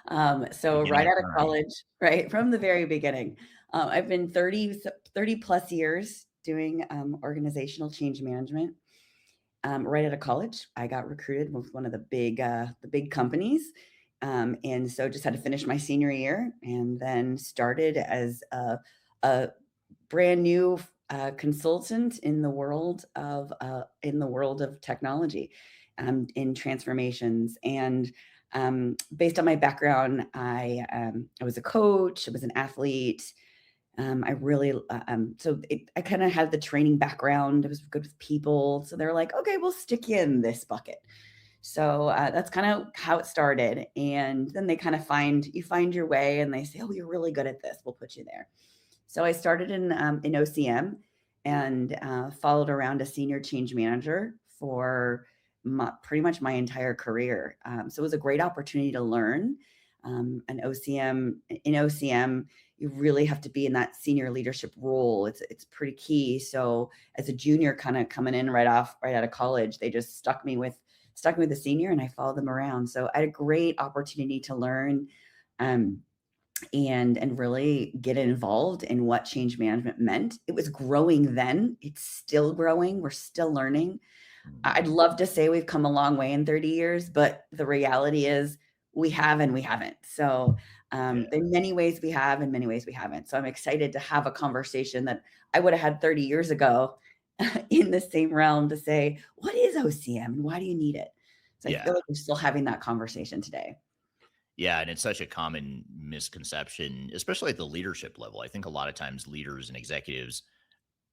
Right Beginning of out of time. college, right from the very beginning. I've been 30 plus years doing organizational change management. Right out of college, I got recruited with one of the big companies. And so just had to finish my senior year and then started as a brand new consultant in the world of technology, in transformations. And based on my background, I was a coach, I was an athlete. I kind of had the training background. I was good with people. So they're like, okay, we'll stick you in this bucket. So that's kind of how it started. And then they kind of find your way and they say, oh, you're really good at this. We'll put you there. So I started in OCM and followed around a senior change manager for pretty much my entire career. So it was a great opportunity to learn. In OCM, you really have to be in that senior leadership role. It's pretty key. So as a junior, kind of coming in right out of college, they just stuck me with the senior, and I followed them around. So I had a great opportunity to learn, and really get involved in what change management meant. It was growing then. It's still growing. We're still learning. I'd love to say we've come a long way in 30 years, but the reality is we have and we haven't. So in many ways we have, in many ways we haven't. So I'm excited to have a conversation that I would have had 30 years ago in the same realm to say, what is OCM and why do you need it? So I feel like we're still having that conversation today. Yeah, and it's such a common misconception, especially at the leadership level. I think a lot of times leaders and executives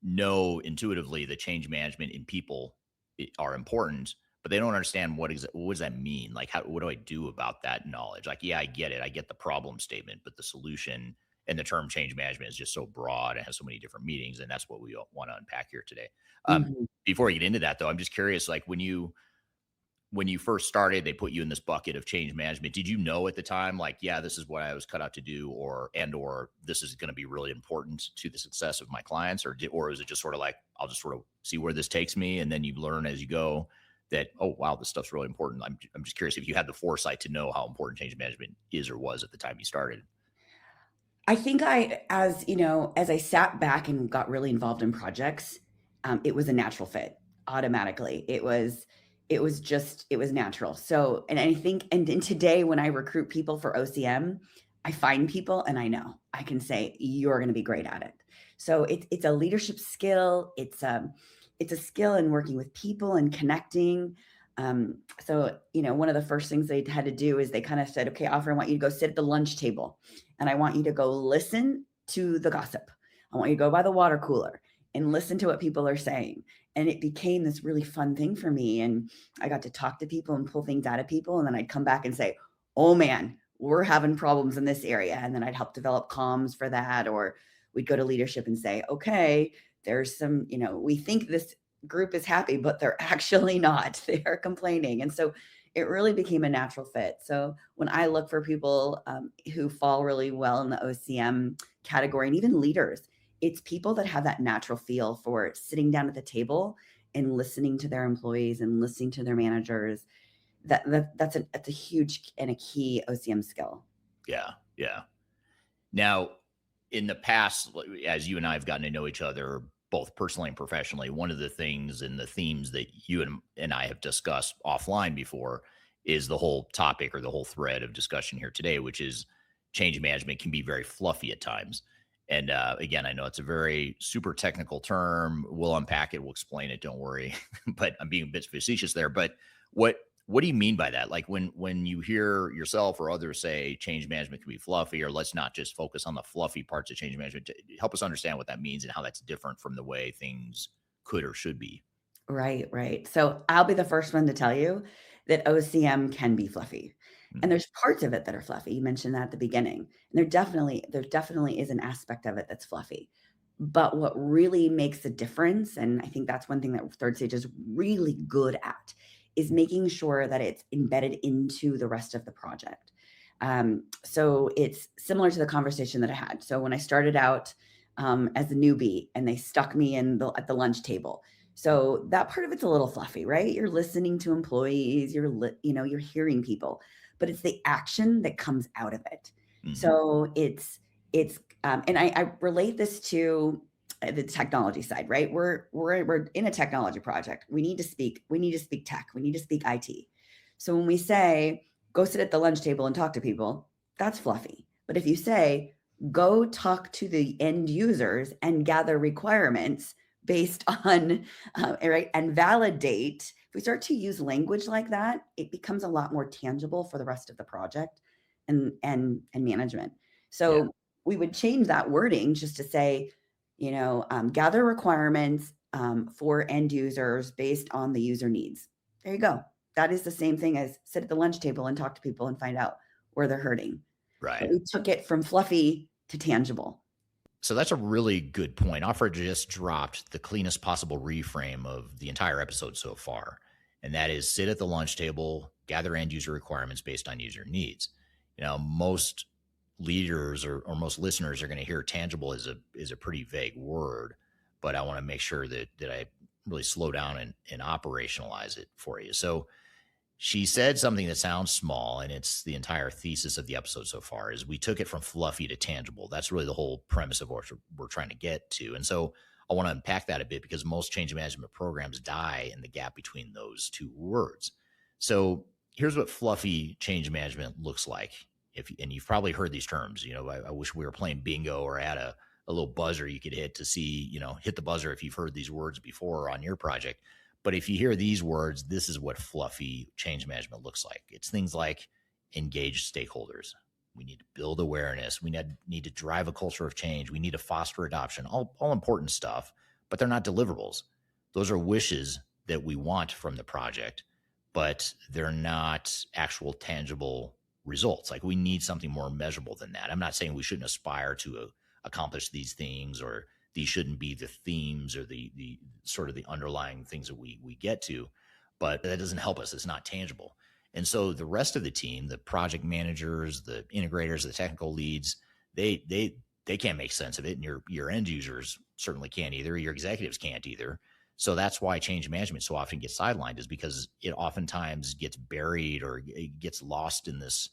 know intuitively that change management in people are important, but they don't understand what does that mean? Like, what do I do about that knowledge? Like, yeah, I get it. I get the problem statement, but the solution and the term change management is just so broad and has so many different meanings. And that's what we want to unpack here today. Mhm. Before we get into that, though, I'm just curious, like when you first started, they put you in this bucket of change management. Did you know at the time, like, yeah, this is what I was cut out to do, or this is going to be really important to the success of my clients, or is it just sort of like, I'll just sort of see where this takes me, and then you learn as you go that, oh wow, this stuff's really important. I'm just curious if you had the foresight to know how important change management is or was at the time you started. I think as you know, as I sat back and got really involved in projects, it was a natural fit automatically. It was natural. So, and I think, and today when I recruit people for OCM, I find people and I know I can say, you're going to be great at it. So it's a leadership skill. It's a skill in working with people and connecting. One of the first things they had to do is they kind of said, okay, Offer, I want you to go sit at the lunch table and I want you to go listen to the gossip. I want you to go by the water cooler and listen to what people are saying. And it became this really fun thing for me. And I got to talk to people and pull things out of people. And then I'd come back and say, oh man, we're having problems in this area. And then I'd help develop comms for that. Or we'd go to leadership and say, okay, there's some, we think this group is happy, but they're actually not. They are complaining. And so it really became a natural fit. So when I look for people who fall really well in the OCM category, and even leaders, it's people that have that natural feel for sitting down at the table and listening to their employees and listening to their managers. That's a huge and a key OCM skill. Yeah. Now, in the past, as you and I have gotten to know each other, both personally and professionally, one of the things and the themes that you and I have discussed offline before is the whole topic or the whole thread of discussion here today, which is change management can be very fluffy at times. And again, I know it's a very super technical term. We'll unpack it. We'll explain it. Don't worry. But I'm being a bit facetious there. But what do you mean by that? Like when you hear yourself or others say change management can be fluffy, or let's not just focus on the fluffy parts of change management, help us understand what that means and how that's different from the way things could or should be. Right. So I'll be the first one to tell you that OCM can be fluffy. And there's parts of it that are fluffy. You mentioned that at the beginning. And there definitely is an aspect of it that's fluffy. But what really makes a difference, and I think that's one thing that third stage is really good at, is making sure that it's embedded into the rest of the project. So it's similar to the conversation that I had. So when I started out as a newbie and they stuck me at the lunch table. So that part of it's a little fluffy, right? You're listening to employees, you're hearing people, but it's the action that comes out of it. Mhm. So and I relate this to the technology side, right? We're in a technology project. We need to speak tech. We need to speak IT. So when we say, go sit at the lunch table and talk to people, that's fluffy. But if you say, go talk to the end users and gather requirements based on, right, and validate, if we start to use language like that, it becomes a lot more tangible for the rest of the project and management. So we would change that wording just to say, gather requirements for end users based on the user needs. There you go. That is the same thing as sit at the lunch table and talk to people and find out where they're hurting. Right. But we took it from fluffy to tangible. So that's a really good point. Afra just dropped the cleanest possible reframe of the entire episode so far. And that is sit at the lunch table, gather end user requirements based on user needs. Most leaders or most listeners are going to hear tangible is a pretty vague word, but I want to make sure that I really slow down and operationalize it for you. So she said something that sounds small, and it's the entire thesis of the episode so far, is we took it from fluffy to tangible. That's really the whole premise of what we're trying to get to. And so I want to unpack that a bit because most change management programs die in the gap between those two words. So here's what fluffy change management looks like. And you've probably heard these terms. I wish we were playing bingo or had a little buzzer you could hit to see, hit the buzzer if you've heard these words before on your project. But if you hear these words, this is what fluffy change management looks like. It's things like engage stakeholders. We need to build awareness. We need to drive a culture of change. We need to foster adoption, all important stuff, but they're not deliverables. Those are wishes that we want from the project, but they're not actual tangible results. Like we need something more measurable than that. I'm not saying we shouldn't aspire to accomplish these things, or these shouldn't be the themes or the sort of the underlying things that we get to, but that doesn't help us. It's not tangible. And so the rest of the team, the project managers, the integrators, the technical leads, they can't make sense of it. And your end users certainly can't either. Your executives can't either. So that's why change management so often gets sidelined, is because it oftentimes gets buried or it gets lost in this,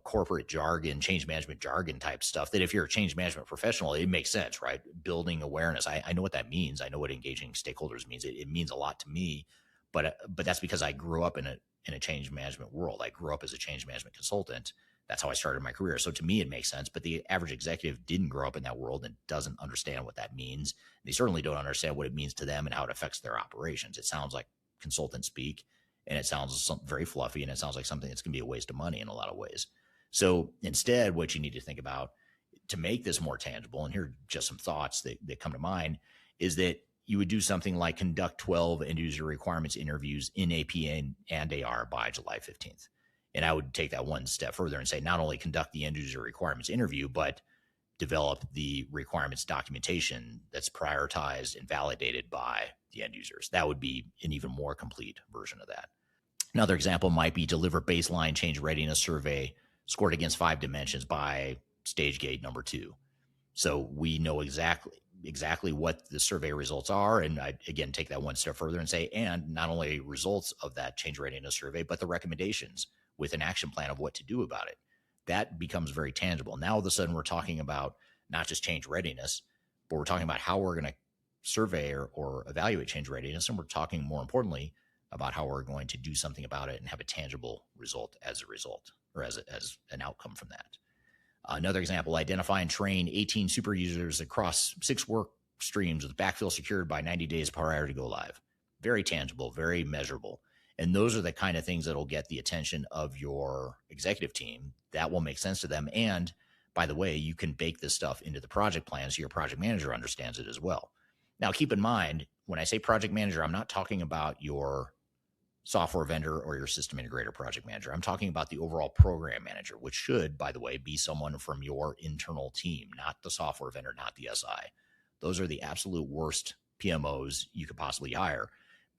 corporate jargon, change management jargon type stuff that if you're a change management professional, it makes sense, right? Building awareness. I know what that means. I know what engaging stakeholders means. It means a lot to me, but that's because I grew up in a change management world. I grew up as a change management consultant. That's how I started my career. So to me, it makes sense, but the average executive didn't grow up in that world and doesn't understand what that means. They certainly don't understand what it means to them and how it affects their operations. It sounds like consultant speak, and it sounds very fluffy, and it sounds like something that's going to be a waste of money in a lot of ways. So instead, what you need to think about to make this more tangible, and here are just some thoughts that come to mind, is that you would do something like conduct 12 end user requirements interviews in AP and AR by July 15th. And I would take that one step further and say, not only conduct the end user requirements interview, but develop the requirements documentation that's prioritized and validated by the end users. That would be an even more complete version of that. Another example might be deliver baseline change readiness survey scored against 5 dimensions by stage gate number 2. So we know exactly what the survey results are. And I, again, take that one step further and say, and not only results of that change readiness survey, but the recommendations with an action plan of what to do about it. That becomes very tangible. Now, all of a sudden, we're talking about not just change readiness, but we're talking about how we're going to survey or evaluate change readiness. And we're talking, more importantly, about how we're going to do something about it and have a tangible result as a result, or as an outcome from that. Another example, identify and train 18 super users across 6 work streams with backfill secured by 90 days prior to go live. Very tangible, very measurable. And those are the kind of things that will get the attention of your executive team. That will make sense to them. And by the way, you can bake this stuff into the project plan so your project manager understands it as well. Now, keep in mind, when I say project manager, I'm not talking about your software vendor or your system integrator project manager. I'm talking about the overall program manager, which should, by the way, be someone from your internal team, not the software vendor, not the SI. Those are the absolute worst PMOs you could possibly hire,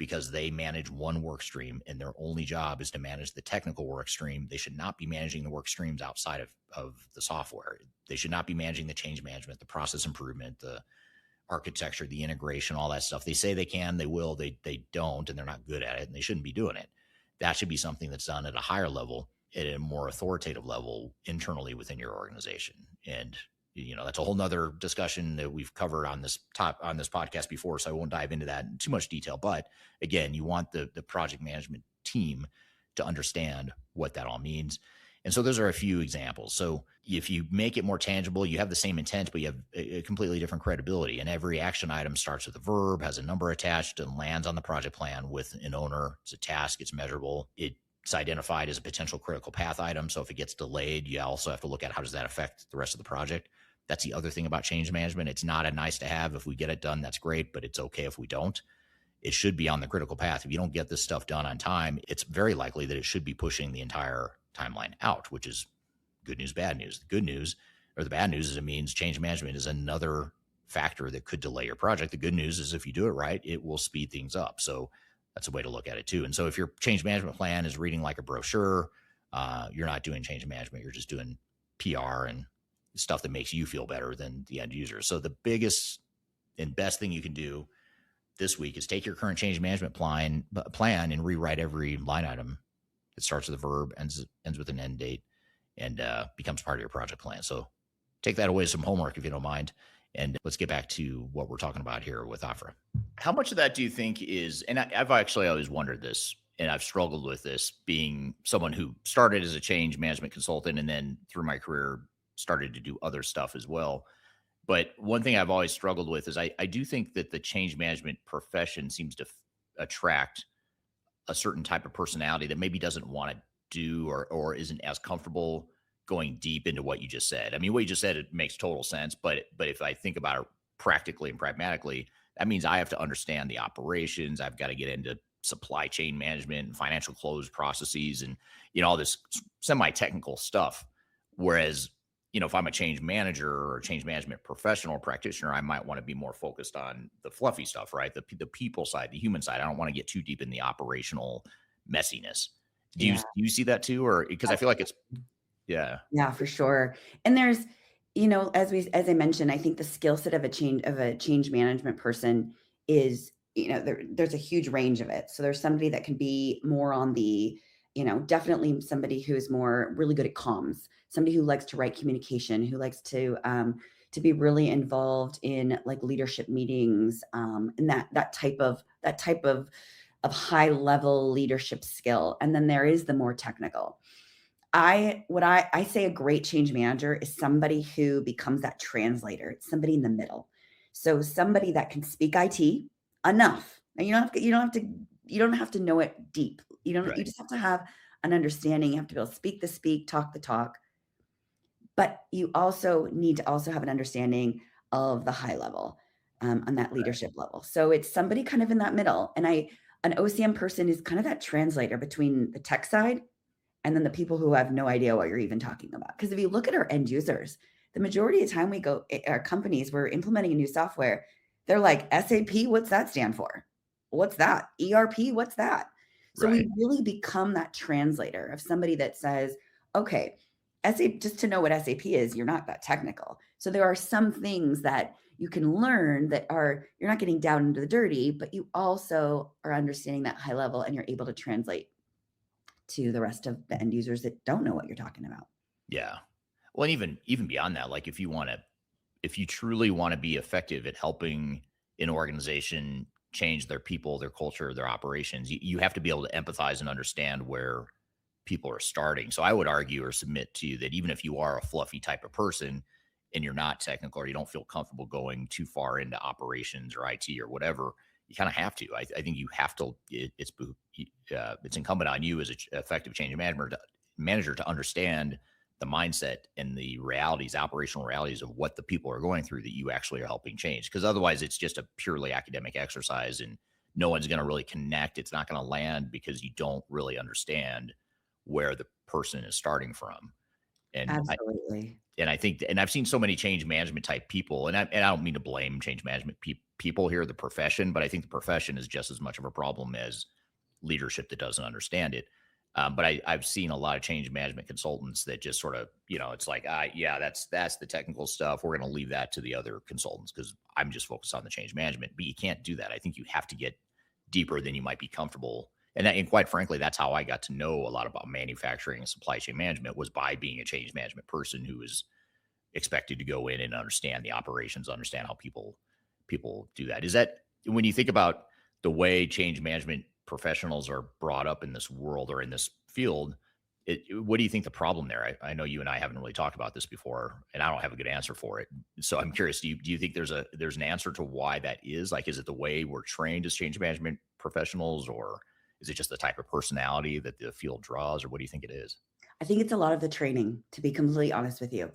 because they manage one work stream and their only job is to manage the technical work stream. They should not be managing the work streams outside of the software. They should not be managing the change management, the process improvement, the architecture, the integration, all that stuff. They say they can, they will, they don't, and they're not good at it, and they shouldn't be doing it. That should be something that's done at a higher level, at a more authoritative level internally within your organization. And that's a whole nother discussion that we've covered on this podcast before, so I won't dive into that in too much detail. But again, you want the project management team to understand what that all means. And so those are a few examples. So if you make it more tangible, you have the same intent, but you have a completely different credibility. And every action item starts with a verb, has a number attached, and lands on the project plan with an owner. It's a task, it's measurable. It's identified as a potential critical path item. So if it gets delayed, you also have to look at how does that affect the rest of the project. That's the other thing about change management. It's not a nice to have. If we get it done, that's great, but it's okay if we don't. It should be on the critical path. If you don't get this stuff done on time, it's very likely that it should be pushing the entire timeline out, which is good news, bad news. The good news, or the bad news, is it means change management is another factor that could delay your project. The good news is if you do it right, it will speed things up. So that's a way to look at it too. And so if your change management plan is reading like a brochure, you're not doing change management. You're just doing PR and stuff that makes you feel better than the end user. So the biggest and best thing you can do this week is take your current change management plan and rewrite every line item. It starts with a verb, ends with an end date, and becomes part of your project plan. So take that away as some homework if you don't mind. And let's get back to what we're talking about here with Afra. How much of that do you think is, and I've actually always wondered this, and I've struggled with this, being someone who started as a change management consultant and then through my career started to do other stuff as well. But one thing I've always struggled with is I do think that the change management profession seems to attract a certain type of personality that maybe doesn't want to do or isn't as comfortable going deep into what you just said. I mean, what you just said, it makes total sense. But if I think about it practically and pragmatically, that means I have to understand the operations. I've got to get into supply chain management and financial close processes and, all this semi-technical stuff. Whereas, if I'm a change manager or a change management professional or practitioner, I might want to be more focused on the fluffy stuff, right? The people side, the human side. I don't want to get too deep in the operational messiness. Do you see that too? Or because I feel like it's, yeah, for sure. And there's, as I mentioned, I think the skill set of a change management person is, there's a huge range of it. So there's somebody that can be more on the, definitely somebody who is more really good at comms, somebody who likes to write communication, who likes to be really involved in like leadership meetings, and that type of high level leadership skill. And then there is the more technical. I say a great change manager is somebody who becomes that translator. It's somebody in the middle. So somebody that can speak IT enough. And you don't have to know it deep. Right. You just have to have an understanding. You have to be able to speak the speak, talk the talk. But you also need to have an understanding of the high level, on that leadership level. So it's somebody kind of in that middle. And an OCM person is kind of that translator between the tech side and then the people who have no idea what you're even talking about. Because if you look at our end users, the majority of the time our companies, we're implementing a new software. They're like, SAP, what's that stand for? What's that? ERP, what's that? So Right. we really become that translator of somebody that says, okay, SAP, just to know what SAP is, you're not that technical. So there are some things that you can learn that you're not getting down into the dirty, but you also are understanding that high level and you're able to translate to the rest of the end users that don't know what you're talking about. Yeah. Well, and even beyond that, like if you truly want to be effective at helping an organization change their people, their culture, their operations, you have to be able to empathize and understand where people are starting. So I would argue or submit to you that even if you are a fluffy type of person and you're not technical or you don't feel comfortable going too far into operations or IT or whatever, you kind of have to. I think you have to. It's incumbent on you as an effective change manager to understand the mindset and the operational realities of what the people are going through that you actually are helping change. Because otherwise, it's just a purely academic exercise, and no one's going to really connect. It's not going to land because you don't really understand where the person is starting from. And Absolutely. I think, and I've seen so many change management type people, and I don't mean to blame change management people here, the profession, but I think the profession is just as much of a problem as leadership that doesn't understand it. But I've seen a lot of change management consultants that just sort of, it's like, yeah, that's the technical stuff. We're going to leave that to the other consultants because I'm just focused on the change management. But you can't do that. I think you have to get deeper than you might be comfortable. And quite frankly, that's how I got to know a lot about manufacturing and supply chain management, was by being a change management person who was expected to go in and understand the operations, understand how people do that. Is that, when you think about the way change management professionals are brought up in this world or in this field, what do you think the problem there? I know you and I haven't really talked about this before, and I don't have a good answer for it. So I'm curious, do you think there's an answer to why that is? Like, is it the way we're trained as change management professionals, or is it just the type of personality that the field draws, or what do you think it is? I think it's a lot of the training, to be completely honest with you.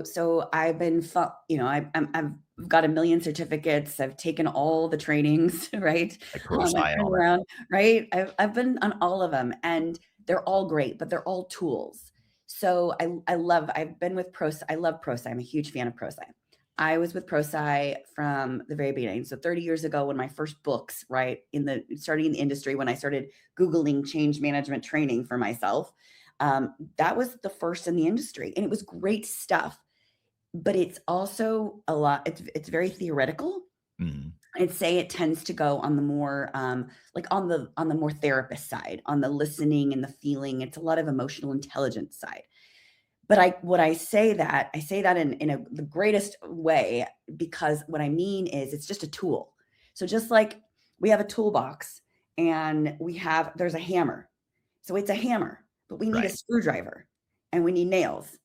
So I've been, I've got a million certificates. I've taken all the trainings, right? Like ProSci and all that. Around, right? I've been on all of them, and they're all great, but they're all tools. So I've been with ProSci. I love ProSci. I'm a huge fan of ProSci. I was with ProSci from the very beginning. So 30 years ago, when my first books, right, starting in the industry, when I started Googling change management training for myself, that was the first in the industry, and it was great stuff. But it's also a lot. It's very theoretical. Mm-hmm. I'd say it tends to go on the more like on the more therapist side, on the listening and the feeling. It's a lot of emotional intelligence side. But I say that in the greatest way, because what I mean is it's just a tool. So just like we have a toolbox and there's a hammer. So it's a hammer, but we need a screwdriver, and we need nails,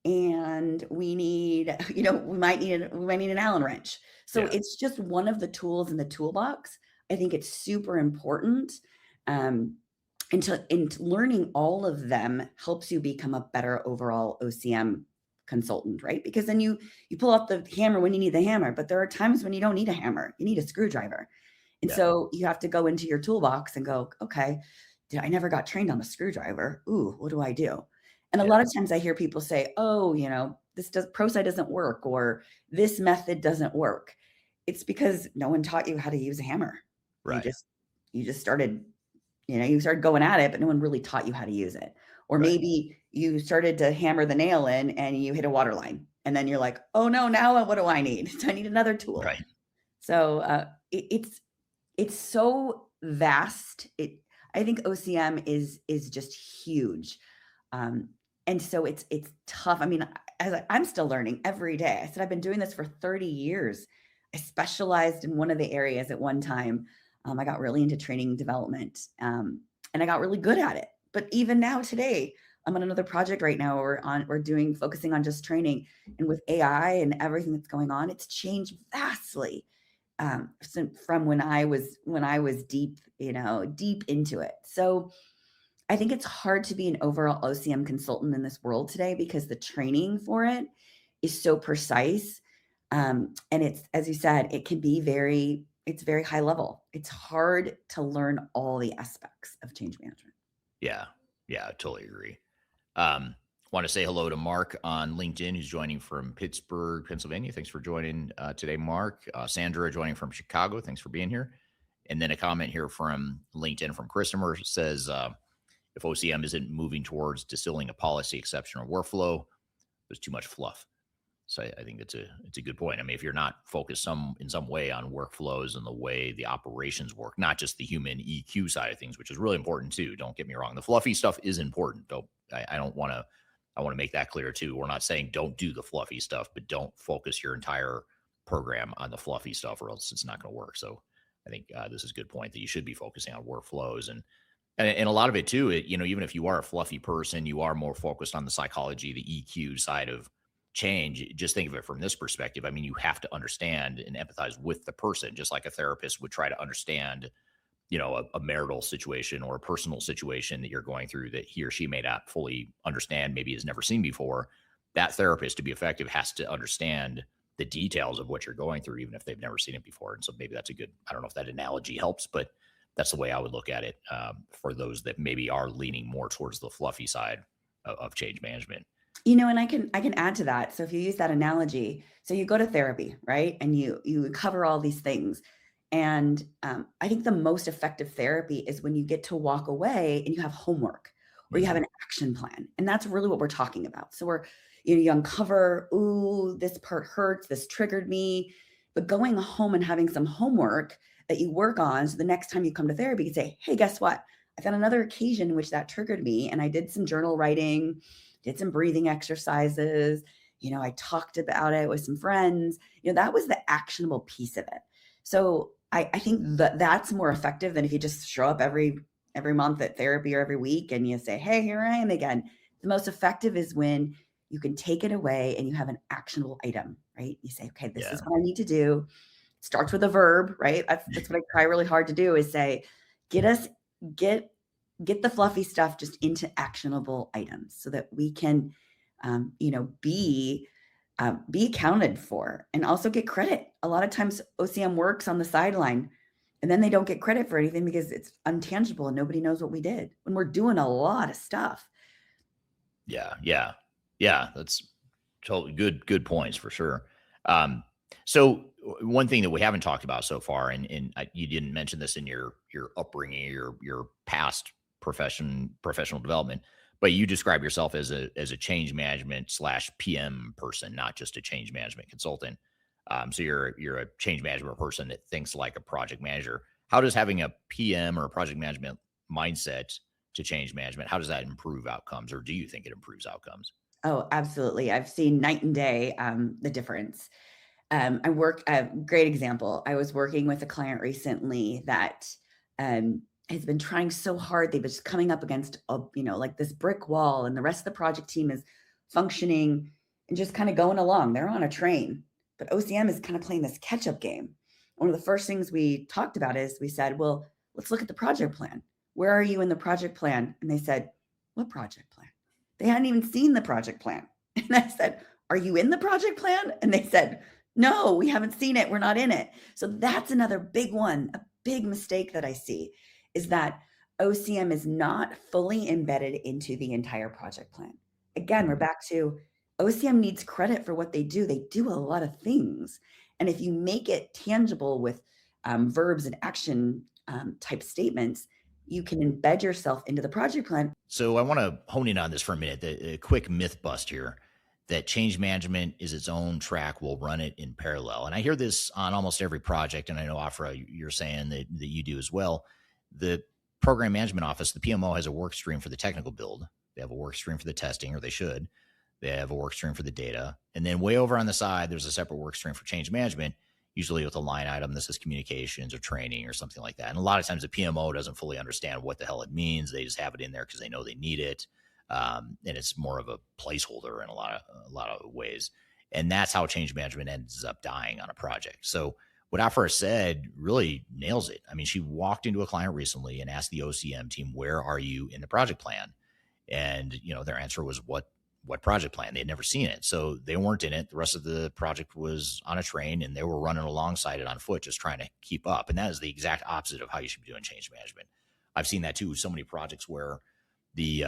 and we need, we might need an Allen wrench. So it's just one of the tools in the toolbox. I think it's super important. And learning all of them helps you become a better overall OCM consultant, right? Because then you pull out the hammer when you need the hammer, but there are times when you don't need a hammer, you need a screwdriver. And so you have to go into your toolbox and go, okay, I never got trained on a screwdriver. Ooh, what do I do? And a lot of times I hear people say, oh, ProSci doesn't work, or this method doesn't work. It's because no one taught you how to use a hammer. Right. You just started, you started going at it, but no one really taught you how to use it. Or maybe you started to hammer the nail in and you hit a water line. And then you're like, oh no, now what do I need? I need another tool. Right. So it's so vast. I think OCM is just huge. And so it's tough. I mean, I'm still learning every day. I said, I've been doing this for 30 years. I specialized in one of the areas at one time. I got really into training development, and I got really good at it. But even now today, I'm on another project right now. We're focusing on just training, and with AI and everything that's going on, it's changed vastly from when I was deep into it. So I think it's hard to be an overall OCM consultant in this world today because the training for it is so precise. And it's, as you said, it can be it's very high level. It's hard to learn all the aspects of change management. Yeah, I totally agree. Want to say hello to Mark on LinkedIn, who's joining from Pittsburgh, Pennsylvania. Thanks for joining today, Mark. Sandra joining from Chicago. Thanks for being here. And then a comment here from LinkedIn from Christopher says, if OCM isn't moving towards distilling a policy, exception, or workflow, there's too much fluff. So I think it's a good point. I mean, if you're not focused in some way on workflows and the way the operations work, not just the human EQ side of things, which is really important too. Don't get me wrong. The fluffy stuff is important. I want to make that clear too. We're not saying don't do the fluffy stuff, but don't focus your entire program on the fluffy stuff, or else it's not going to work. So I think this is a good point that you should be focusing on workflows and a lot of it too. Even if you are a fluffy person, you are more focused on the psychology, the EQ side of change. Just think of it from this perspective. I mean, you have to understand and empathize with the person, just like a therapist would try to understand, a marital situation or a personal situation that you're going through that he or she may not fully understand, maybe has never seen before. That therapist, to be effective, has to understand the details of what you're going through, even if they've never seen it before. And so maybe that's I don't know if that analogy helps, but that's the way I would look at it for those that maybe are leaning more towards the fluffy side of change management. And I can add to that. So if you use that analogy, so you go to therapy, right? And you cover all these things. And I think the most effective therapy is when you get to walk away and you have homework or you have an action plan. And that's really what we're talking about. So you uncover, ooh, this part hurts, this triggered me. But going home and having some homework that you work on, so the next time you come to therapy, you can say, hey, guess what? I found another occasion in which that triggered me, and I did some journal writing, did some breathing exercises. I talked about it with some friends. That was the actionable piece of it. So I think that's more effective than if you just show up every month at therapy or every week and you say, hey, here I am again. The most effective is when you can take it away and you have an actionable item, right? You say, okay, this is what I need to do. It starts with a verb, right? That's what I try really hard to do, is say, get the fluffy stuff just into actionable items so that we can, be accounted for and also get credit. A lot of times OCM works on the sideline and then they don't get credit for anything because it's untangible and nobody knows what we did when we're doing a lot of stuff. Yeah. That's totally good points for sure. So one thing that we haven't talked about so far, and you didn't mention this in your upbringing, your past professional development, but you describe yourself as a change management / PM person, not just a change management consultant. So you're a change management person that thinks like a project manager. How does having a PM or a project management mindset to change management, how does that improve outcomes, or do you think it improves outcomes? Oh, absolutely. I've seen night and day the difference. A great example. I was working with a client recently that has been trying so hard. They've been just coming up against like this brick wall, and the rest of the project team is functioning and just kind of going along. They're on a train, but OCM is kind of playing this catch-up game. One of the first things we talked about is we said, well, let's look at the project plan. Where are you in the project plan? And they said, what project plan? They hadn't even seen the project plan. And I said, are you in the project plan? And they said, no, we haven't seen it. We're not in it. So that's another big one. A big mistake that I see is that OCM is not fully embedded into the entire project plan. Again, we're back to OCM needs credit for what they do. They do a lot of things. And if you make it tangible with verbs and action type statements, you can embed yourself into the project plan. So I want to hone in on this for a minute. A quick myth bust here, that change management is its own track. We'll run it in parallel. And I hear this on almost every project. And I know, Afra, you're saying that you do as well. The program management office, the PMO, has a work stream for the technical build. They have a work stream for the testing, or they should. They have a work stream for the data. And then way over on the side, there's a separate work stream for change management, usually with a line item that says communications or training or something like that. And a lot of times the PMO doesn't fully understand what the hell it means. They just have it in there because they know they need it. And it's more of a placeholder in a lot of ways. And that's how change management ends up dying on a project. So what Afra said really nails it. I mean, she walked into a client recently and asked the OCM team, where are you in the project plan? And, their answer was, what project plan? They had never seen it. So they weren't in it. The rest of the project was on a train, and they were running alongside it on foot, just trying to keep up. And that is the exact opposite of how you should be doing change management. I've seen that too with so many projects where the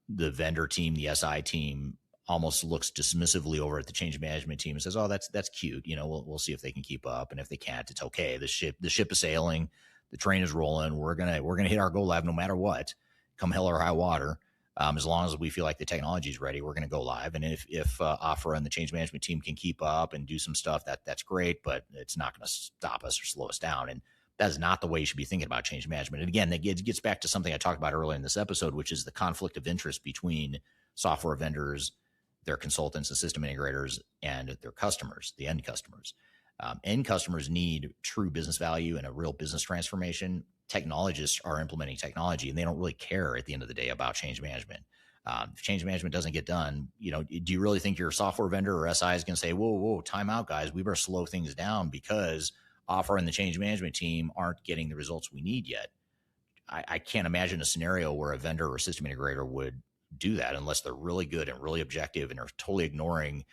vendor team, the SI team, almost looks dismissively over at the change management team and says, "Oh, that's cute. We'll see if they can keep up, and if they can't, it's okay. The ship is sailing, the train is rolling. We're gonna hit our go live no matter what, come hell or high water. As long as we feel like the technology is ready, we're gonna go live. And if Afra and the change management team can keep up and do some stuff, that's great, but it's not gonna stop us or slow us down." And that is not the way you should be thinking about change management. And again, that gets back to something I talked about earlier in this episode, which is the conflict of interest between software vendors, their consultants and system integrators, and their customers, the end customers. End customers need true business value and a real business transformation. Technologists are implementing technology, and they don't really care at the end of the day about change management. If change management doesn't get done, do you really think your software vendor or SI is going to say, whoa, time out, guys, we better slow things down because Afra and the change management team aren't getting the results we need yet? I can't imagine a scenario where a vendor or system integrator would do that unless they're really good and really objective and are totally ignoring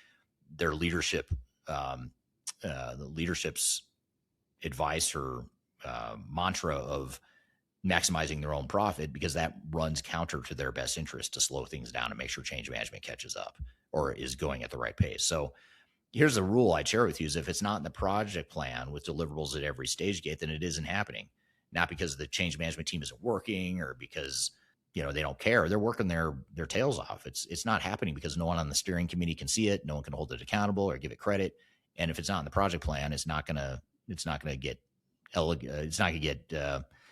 their leadership, the leadership's advice or mantra of maximizing their own profit, because that runs counter to their best interest to slow things down and make sure change management catches up or is going at the right pace. So here's the rule I'd share with you is if it's not in the project plan with deliverables at every stage gate, then it isn't happening. Not because the change management team isn't working or because, they don't care. They're working their tails off. It's not happening because no one on the steering committee can see it. No one can hold it accountable or give it credit. And if it's not in the project plan, it's not going to get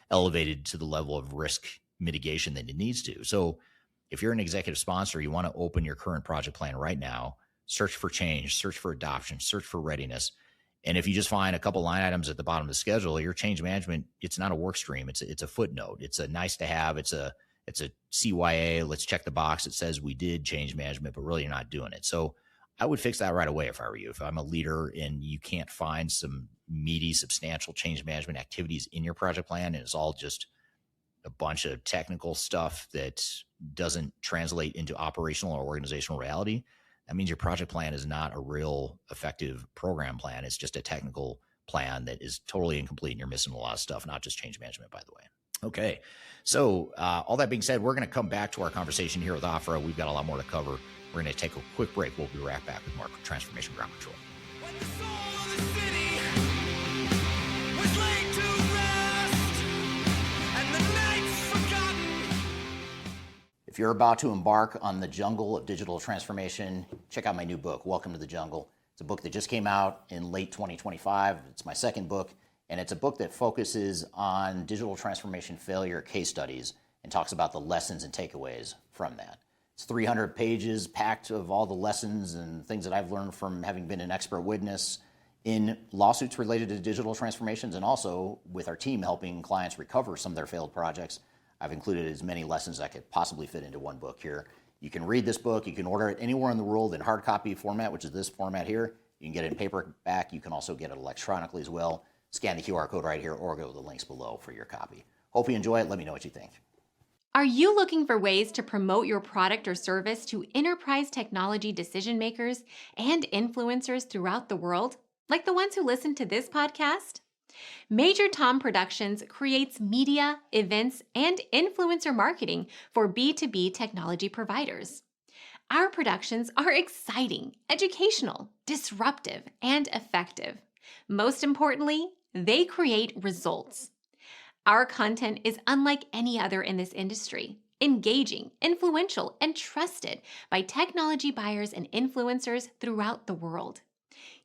elevated to the level of risk mitigation that it needs to. So if you're an executive sponsor, you want to open your current project plan right now, search for change, search for adoption, search for readiness. And if you just find a couple line items at the bottom of the schedule, your change management, it's not a work stream. It's a footnote. It's a nice to have. It's a CYA. Let's check the box. It says we did change management, but really you're not doing it. So I would fix that right away if I were you. If I'm a leader and you can't find some meaty, substantial change management activities in your project plan, and it's all just a bunch of technical stuff that doesn't translate into operational or organizational reality, that means your project plan is not a real effective program plan. It's just a technical plan that is totally incomplete, and you're missing a lot of stuff, not just change management, by the way. Okay, so all that being said, we're going to come back to our conversation here with Afra. We've got a lot more to cover. We're going to take a quick break. We'll be right back with more Transformation Ground Control. When the soul of the city was laid to rest, and the night's forgotten. If you're about to embark on the jungle of digital transformation, check out my new book, Welcome to the Jungle. It's a book that just came out in late 2025. It's my second book, and it's a book that focuses on digital transformation failure case studies and talks about the lessons and takeaways from that. It's 300 pages packed of all the lessons and things that I've learned from having been an expert witness in lawsuits related to digital transformations, and also with our team helping clients recover some of their failed projects. I've included as many lessons as I could possibly fit into one book here. You can read this book. You can order it anywhere in the world in hard copy format, which is this format here. You can get it in paperback. You can also get it electronically as well. Scan the QR code right here or go to the links below for your copy. Hope you enjoy it. Let me know what you think. Are you looking for ways to promote your product or service to enterprise technology decision makers and influencers throughout the world, like the ones who listen to this podcast? Major Tom Productions creates media, events, and influencer marketing for B2B technology providers. Our productions are exciting, educational, disruptive, and effective. Most importantly, they create results. Our content is unlike any other in this industry, engaging, influential, and trusted by technology buyers and influencers throughout the world.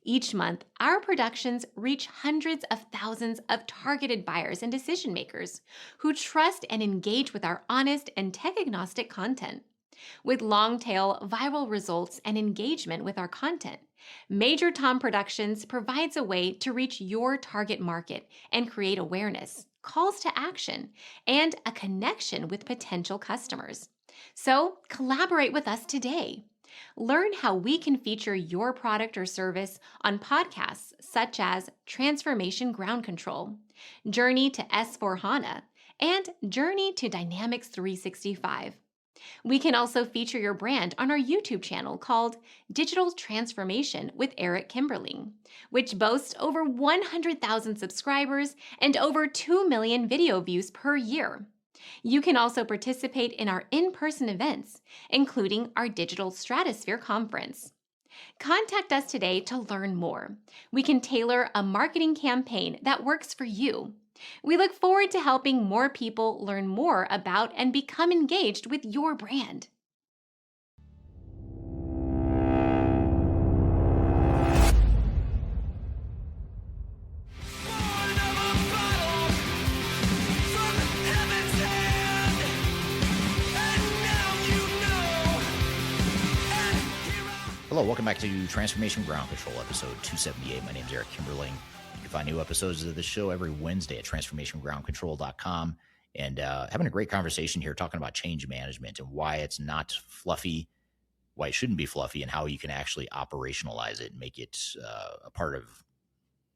Each month, our productions reach hundreds of thousands of targeted buyers and decision makers who trust and engage with our honest and tech-agnostic content. With long-tail viral results and engagement with our content, Major Tom Productions provides a way to reach your target market and create awareness, calls to action, and a connection with potential customers. So collaborate with us today. Learn how we can feature your product or service on podcasts such as Transformation Ground Control, Journey to S/4HANA, and Journey to Dynamics 365. We can also feature your brand on our YouTube channel called Digital Transformation with Eric Kimberling, which boasts over 100,000 subscribers and over 2 million video views per year. You can also participate in our in-person events, including our Digital Stratosphere Conference. Contact us today to learn more. We can tailor a marketing campaign that works for you. We look forward to helping more people learn more about and become engaged with your brand. Hello, welcome back to Transformation Ground Control, episode 278. My name is Eric Kimberling. You can find new episodes of the show every Wednesday at transformationgroundcontrol.com. And having a great conversation here talking about change management and why it's not fluffy, why it shouldn't be fluffy, and how you can actually operationalize it and make it a part of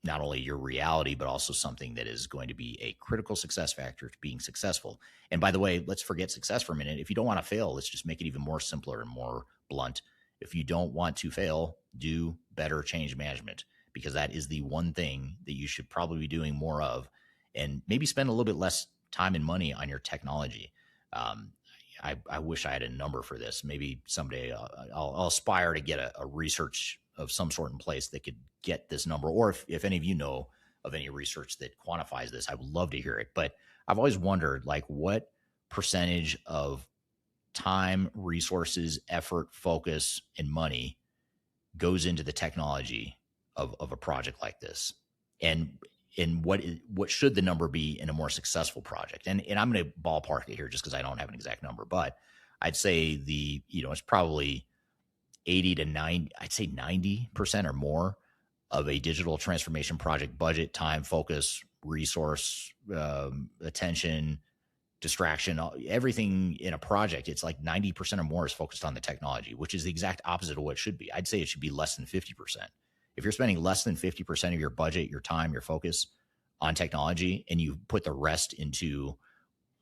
not only your reality, but also something that is going to be a critical success factor to being successful. And by the way, let's forget success for a minute. If you don't want to fail, let's just make it even more simpler and more blunt. If you don't want to fail, do better change management, because that is the one thing that you should probably be doing more of, and maybe spend a little bit less time and money on your technology. I wish I had a number for this. Maybe someday I'll aspire to get a research of some sort in place that could get this number. Or if any of you know of any research that quantifies this, I would love to hear it. But I've always wondered, like, what percentage of time, resources, effort, focus, and money goes into the technology of a project like this, and what should the number be in a more successful project? And I'm going to ballpark it here just because I don't have an exact number, but I'd say it's probably 80 to 90, I'd say 90% or more of a digital transformation project budget, time, focus, resource, attention, distraction, everything in a project, it's like 90% or more is focused on the technology, which is the exact opposite of what it should be. I'd say it should be less than 50%. If you're spending less than 50% of your budget, your time, your focus on technology, and you put the rest into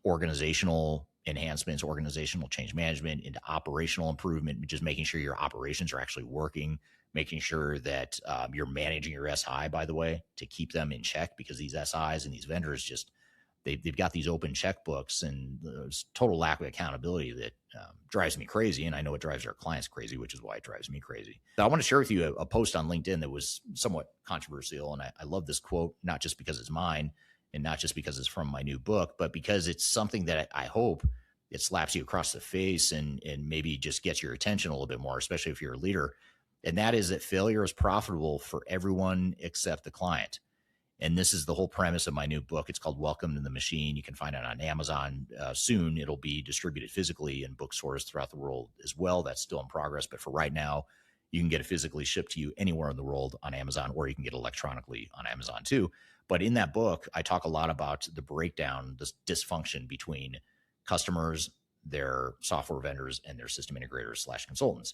organizational enhancements, organizational change management, into operational improvement, just making sure your operations are actually working, making sure that you're managing your SI, by the way, to keep them in check, because these SIs and these vendors just, they've got these open checkbooks, and there's total lack of accountability that drives me crazy. And I know it drives our clients crazy, which is why it drives me crazy. So I want to share with you a post on LinkedIn that was somewhat controversial. And I love this quote, not just because it's mine and not just because it's from my new book, but because it's something that I hope it slaps you across the face and maybe just gets your attention a little bit more, especially if you're a leader. And that is that failure is profitable for everyone except the client. And this is the whole premise of my new book. It's called Welcome to the Machine. You can find it on Amazon soon. It'll be distributed physically in bookstores throughout the world as well. That's still in progress. But for right now, you can get it physically shipped to you anywhere in the world on Amazon, or you can get it electronically on Amazon too. But in that book, I talk a lot about the breakdown, this dysfunction between customers, their software vendors, and their system integrators / consultants.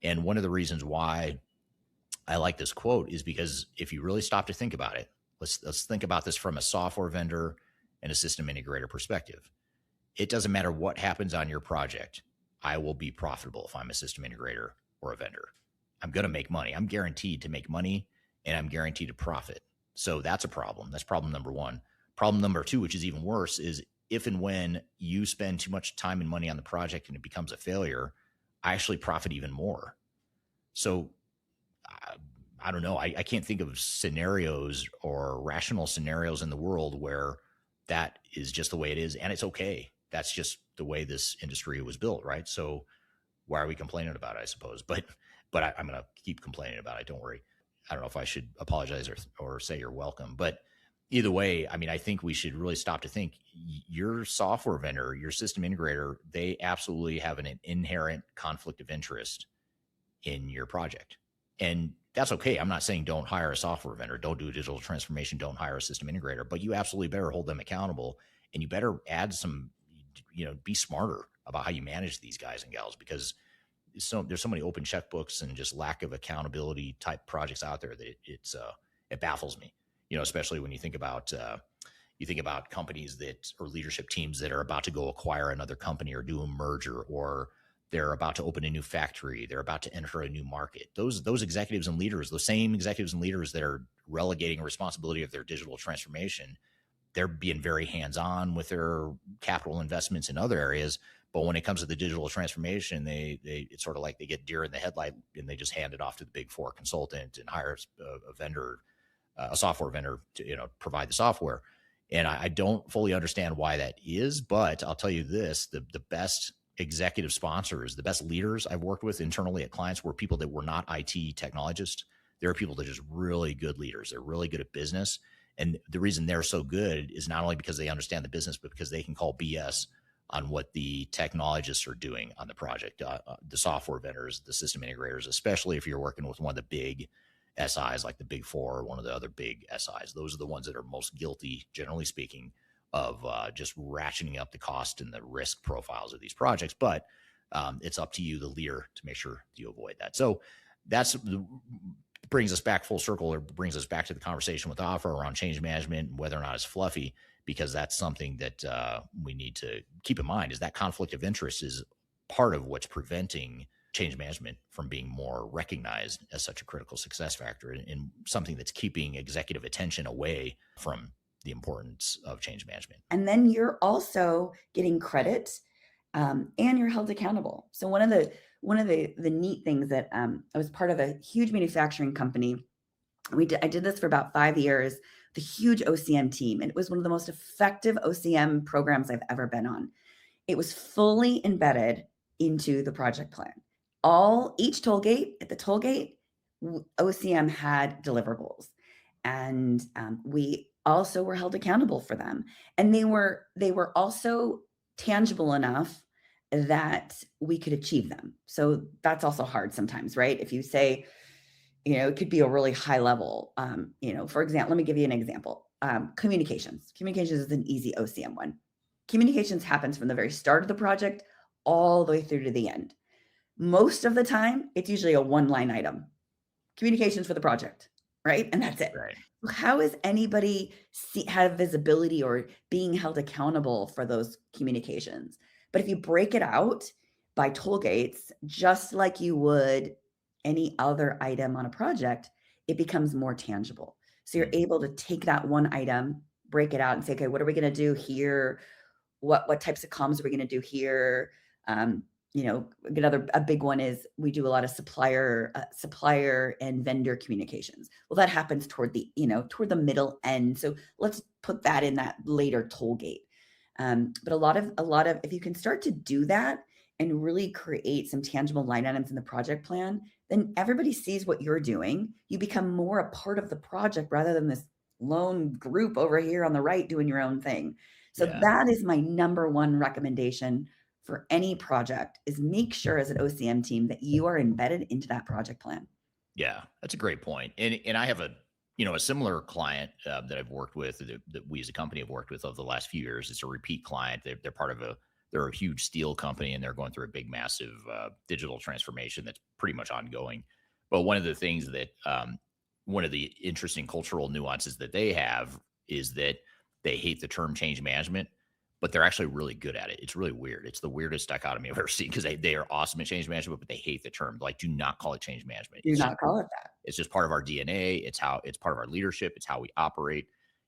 And one of the reasons why I like this quote is because if you really stop to think about it, let's think about this from a software vendor and a system integrator perspective. It doesn't matter what happens on your project. I will be profitable if I'm a system integrator or a vendor. I'm going to make money. I'm guaranteed to make money, and I'm guaranteed to profit. So that's a problem. That's problem number one. Problem number two, which is even worse, is if and when you spend too much time and money on the project and it becomes a failure, I actually profit even more. So I don't know. I can't think of scenarios or rational scenarios in the world where that is just the way it is. And it's okay. That's just the way this industry was built, right? So why are we complaining about it, I suppose? But I'm going to keep complaining about it. Don't worry. I don't know if I should apologize or say you're welcome. But either way, I mean, I think we should really stop to think your software vendor, your system integrator, they absolutely have an inherent conflict of interest in your project. And that's okay. I'm not saying don't hire a software vendor, don't do a digital transformation, don't hire a system integrator, but you absolutely better hold them accountable, and you better add some, be smarter about how you manage these guys and gals, because there's so many open checkbooks and just lack of accountability type projects out there that it baffles me, especially when you think about companies that, or leadership teams that are about to go acquire another company or do a merger, or they're about to open a new factory, they're about to enter a new market. Those executives and leaders, those same executives and leaders that are relegating responsibility of their digital transformation, they're being very hands-on with their capital investments in other areas. But when it comes to the digital transformation, it's sort of like they get deer in the headlight and they just hand it off to the big four consultant and hire a vendor, a software vendor to provide the software. And I don't fully understand why that is, but I'll tell you this: the best executive sponsors, the best leaders I've worked with internally at clients were people that were not IT technologists. There are people that are just really good leaders. They're really good at business. And the reason they're so good is not only because they understand the business, but because they can call BS on what the technologists are doing on the project, the software vendors, the system integrators, especially if you're working with one of the big SIs like the big four or one of the other big SIs. Those are the ones that are most guilty, generally speaking, of just ratcheting up the cost and the risk profiles of these projects. But it's up to you, the leader, to make sure you avoid that. So that's brings us back full circle, or brings us back to the conversation with Afra around change management and whether or not it's fluffy, because that's something that we need to keep in mind, is that conflict of interest is part of what's preventing change management from being more recognized as such a critical success factor, and something that's keeping executive attention away from the importance of change management. And then you're also getting credit, and you're held accountable. So one of the neat things that I was part of a huge manufacturing company. I did this for about 5 years, the huge OCM team, and it was one of the most effective OCM programs I've ever been on. It was fully embedded into the project plan. Each toll gate, at the toll gate, OCM had deliverables, and we also were held accountable for them. And they were also tangible enough that we could achieve them. So that's also hard sometimes, right? If you say, it could be a really high level, for example, let me give you an example. Communications. Communications is an easy OCM one. Communications happens from the very start of the project all the way through to the end. Most of the time, it's usually a one-line item. Communications for the project, right? And that's it. Right. How is anybody have visibility or being held accountable for those communications? But if you break it out by toll gates, just like you would any other item on a project, it becomes more tangible. So you're able to take that one item, break it out and say, okay, what are we going to do here? What types of comms are we going to do here? A big one is we do a lot of supplier and vendor communications. Well, that happens toward the middle end. So let's put that in that later toll gate. But a lot of, if you can start to do that and really create some tangible line items in the project plan, then everybody sees what you're doing. You become more a part of the project rather than this lone group over here on the right doing your own thing. So that is my number one recommendation for any project, is make sure as an OCM team that you are embedded into that project plan. Yeah, that's a great point. And I have a similar client that I've worked with, that we as a company have worked with over the last few years. It's a repeat client. They're part of they're a huge steel company, and they're going through a big, massive digital transformation that's pretty much ongoing. But one of the things that one of the interesting cultural nuances that they have is that they hate the term change management, but they're actually really good at it. It's really weird. It's the weirdest dichotomy I've ever seen, because they are awesome at change management, but they hate the term. Like, do not call it change management. Do not call it that. It's just part of our DNA. It's part of our leadership. It's how we operate.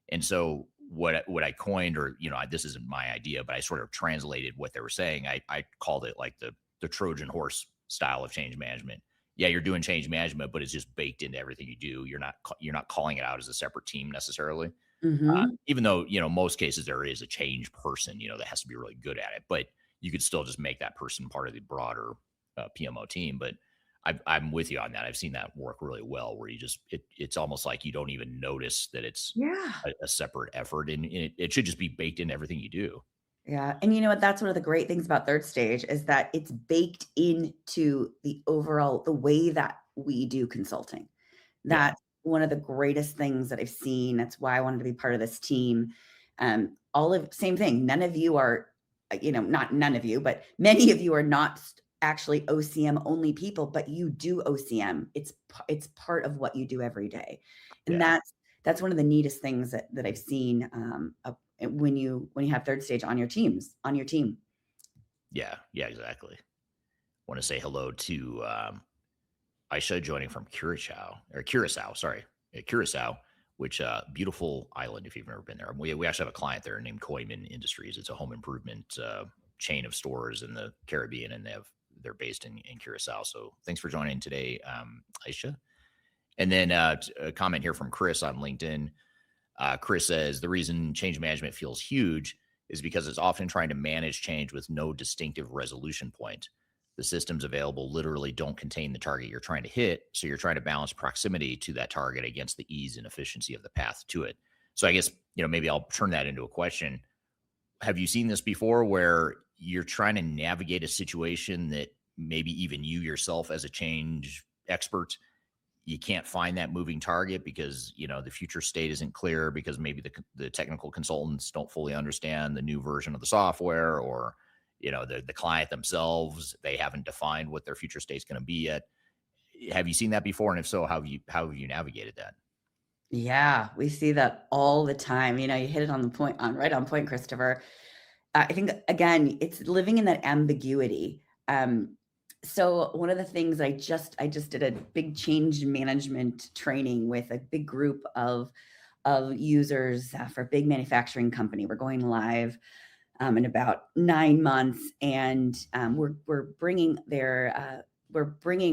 And so what I coined, or, this isn't my idea, but I sort of translated what they were saying. I called it like the Trojan horse style of change management. Yeah, you're doing change management, but it's just baked into everything you do. You're not calling it out as a separate team necessarily. Even though, most cases there is a change person, that has to be really good at it, but you could still just make that person part of the broader PMO team. But I'm with you on that. I've seen that work really well, where it's almost like you don't even notice that it's a separate effort, and it should just be baked into everything you do. Yeah. And you know what? That's one of the great things about third stage, is that it's baked into the way that we do consulting. That's one of the greatest things that I've seen. That's why I wanted to be part of this team. Same thing. None of you are, not none of you, but many of you are not actually OCM only people, but you do OCM. It's part of what you do every day. And that's one of the neatest things that I've seen when you have third stage on your team. Yeah, exactly. Want to say hello to Aisha, joining from Curacao, which beautiful island if you've never been there. We actually have a client there named Koyman Industries. It's a home improvement chain of stores in the Caribbean, and they're based in Curacao. So thanks for joining today, Aisha. And then a comment here from Chris on LinkedIn. Chris says, the reason change management feels huge is because it's often trying to manage change with no distinctive resolution point. The systems available literally don't contain the target you're trying to hit, so you're trying to balance proximity to that target against the ease and efficiency of the path to it. So I guess, maybe I'll turn that into a question. Have you seen this before, where you're trying to navigate a situation that maybe even you yourself as a change expert, you can't find that moving target because, the future state isn't clear, because maybe the technical consultants don't fully understand the new version of the software, or the client themselves, they haven't defined what their future state's going to be yet. Have you seen that before? And if so, how have you navigated that? Yeah, we see that all the time. You hit it right on point, Christopher. I think, again, it's living in that ambiguity. So one of the things I just did a big change management training with a big group of of users for a big manufacturing company. We're going live in about 9 months, and we're bringing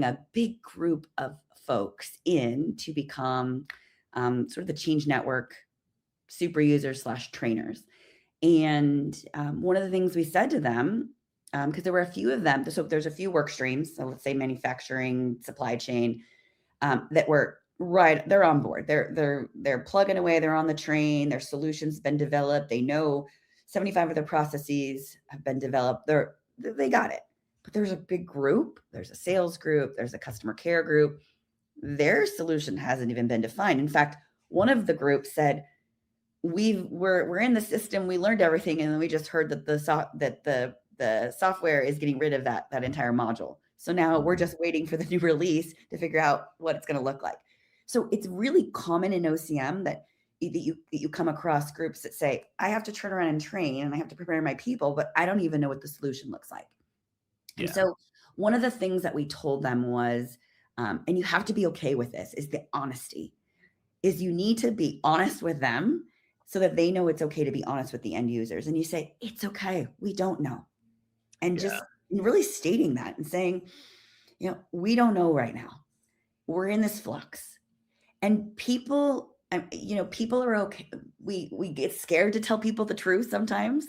a big group of folks in to become sort of the Change Network super users / trainers. And one of the things we said to them, because there were a few of them, so there's a few work streams, so let's say manufacturing, supply chain, that were right, they're on board. They're plugging away, they're on the train, their solutions been developed, they know 75 of their processes have been developed, they got it. But there's a big group, there's a sales group, there's a customer care group. Their solution hasn't even been defined. In fact, one of the groups said, we're in the system, we learned everything, and then we just heard that the software is getting rid of that entire module. So now we're just waiting for the new release to figure out what it's going to look like. So it's really common in OCM that you come across groups that say, I have to turn around and train and I have to prepare my people, but I don't even know what the solution looks like. Yeah. And so one of the things that we told them was, and you have to be okay with this, is the honesty. Is you need to be honest with them so that they know it's okay to be honest with the end users. And you say, it's okay, we don't know. And just really stating that and saying, we don't know right now. We're in this flux. And people, people are okay. We get scared to tell people the truth sometimes.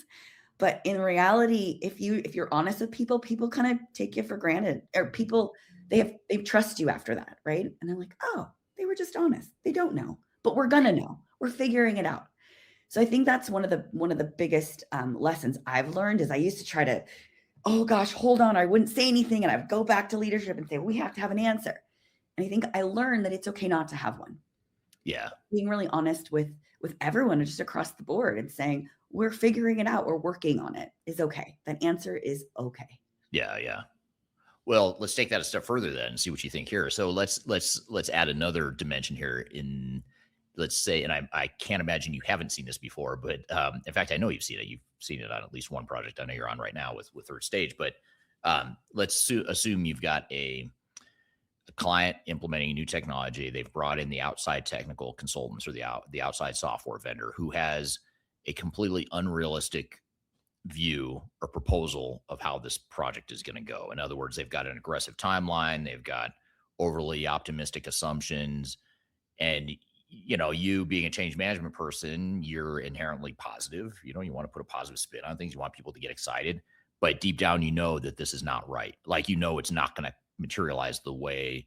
But in reality, if you're honest with people kind of take you for granted, or people, they trust you after that, right? And they're like, oh, they were just honest. They don't know, but we're gonna know. We're figuring it out. So I think that's one of the biggest lessons I've learned. Is I used to try to, oh gosh, hold on, I wouldn't say anything, and I'd go back to leadership and say, we have to have an answer. And I think I learned that it's okay not to have one. Yeah. Being really honest with everyone just across the board and saying, we're figuring it out, we're working on it, is okay. That answer is okay. Yeah. Yeah. Well, let's take that a step further then and see what you think here. So let's add another dimension here in, let's say, and I can't imagine you haven't seen this before, but in fact, I know you've seen it. You've seen it on at least one project I know you're on right now with Third Stage, but let's assume you've got a client implementing a new technology. They've brought in the outside technical consultants or the outside software vendor who has a completely unrealistic view or proposal of how this project is going to go. In other words, they've got an aggressive timeline. They've got overly optimistic assumptions. And, you being a change management person, you're inherently positive. You want to put a positive spin on things. You want people to get excited. But deep down, that this is not right. Like, it's not going to materialize the way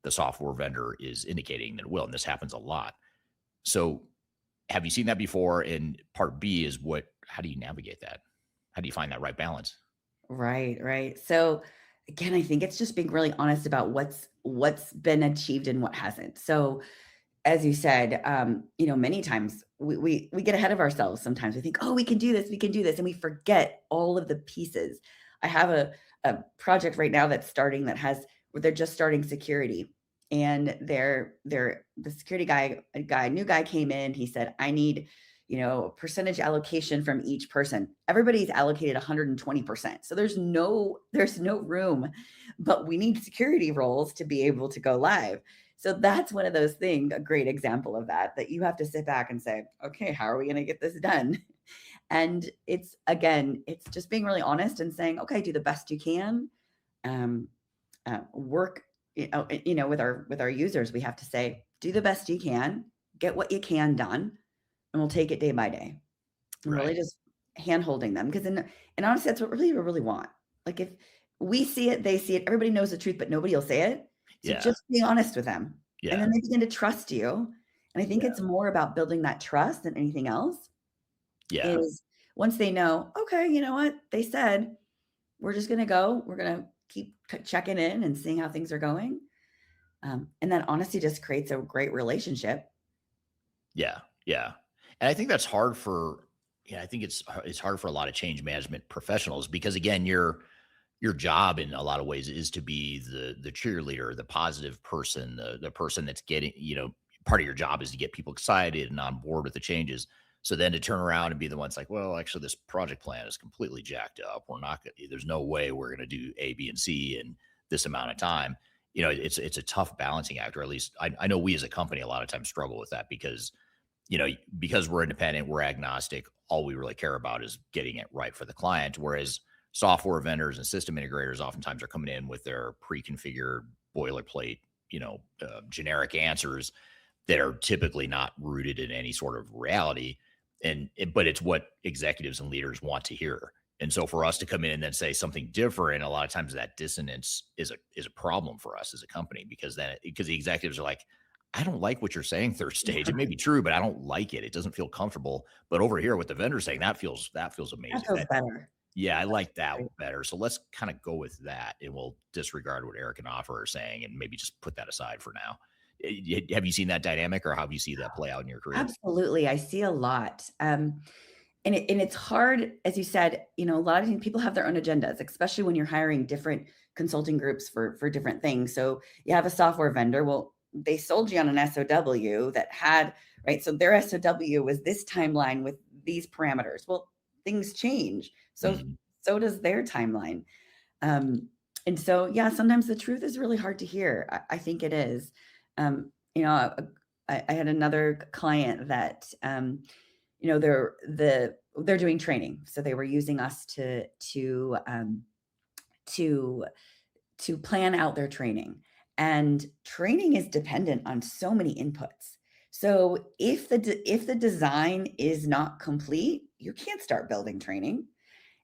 the software vendor is indicating that it will. And this happens a lot. So have you seen that before? And part B is how do you navigate that? How do you find that right balance? Right. So again, I think it's just being really honest about what's been achieved and what hasn't. So as you said, many times we get ahead of ourselves. Sometimes we think, oh, we can do this. And we forget all of the pieces. I have a project right now that's starting where they're just starting security. And the security a new guy came in. He said, I need, percentage allocation from each person. Everybody's allocated 120%. So there's no room, but we need security roles to be able to go live. So that's one of those things, a great example of that you have to sit back and say, okay, how are we going to get this done? And it's just being really honest and saying, okay, do the best you can. Work, with our users, we have to say, do the best you can, get what you can done, and we'll take it day by day. And really just hand holding them. Because and honestly, that's what we really want. Like, if we see it, they see it, everybody knows the truth, but nobody will say it. So just be honest with them. Yeah. And then they begin to trust you. And I think it's more about building that trust than anything else. Yeah. Is once they know, okay, you know what? They said, we're just going to go. We're going to keep checking in and seeing how things are going. And that honesty just creates a great relationship. Yeah. Yeah. And I think that's hard I think it's hard for a lot of change management professionals because, again, your job in a lot of ways is to be the cheerleader, the positive person, the person that's getting, part of your job is to get people excited and on board with the changes. So then to turn around and be the ones like, well, actually this project plan is completely jacked up. There's no way we're going to do A, B, and C in this amount of time. It's a tough balancing act, or at least I know we as a company a lot of times struggle with that because, because we're independent, we're agnostic, all we really care about is getting it right for the client. Whereas software vendors and system integrators oftentimes are coming in with their pre-configured boilerplate, generic answers that are typically not rooted in any sort of reality. But it's what executives and leaders want to hear. And so for us to come in and then say something different, a lot of times that dissonance is a problem for us as a company, because the executives are like, I don't like what you're saying third stage. It may be true, but I don't like it. It doesn't feel comfortable. But over here with the vendor saying that feels amazing. That feels better. Yeah, I like that better. So let's kind of go with that, and we'll disregard what Eric and Afra are saying and maybe just put that aside for now. Have you seen that dynamic, or how have you seen that play out in your career? Absolutely. I see a lot. And it's hard, as you said, a lot of times people have their own agendas, especially when you're hiring different consulting groups for different things. So you have a software vendor. Well, they sold you on an SOW that had, right? So their SOW was this timeline with these parameters. Well, things change. So so does their timeline. And so, yeah, sometimes the truth is really hard to hear. I think it is. I had another client that, they're doing training. So they were using us to plan out their training. And training is dependent on so many inputs. So if the design is not complete, you can't start building training.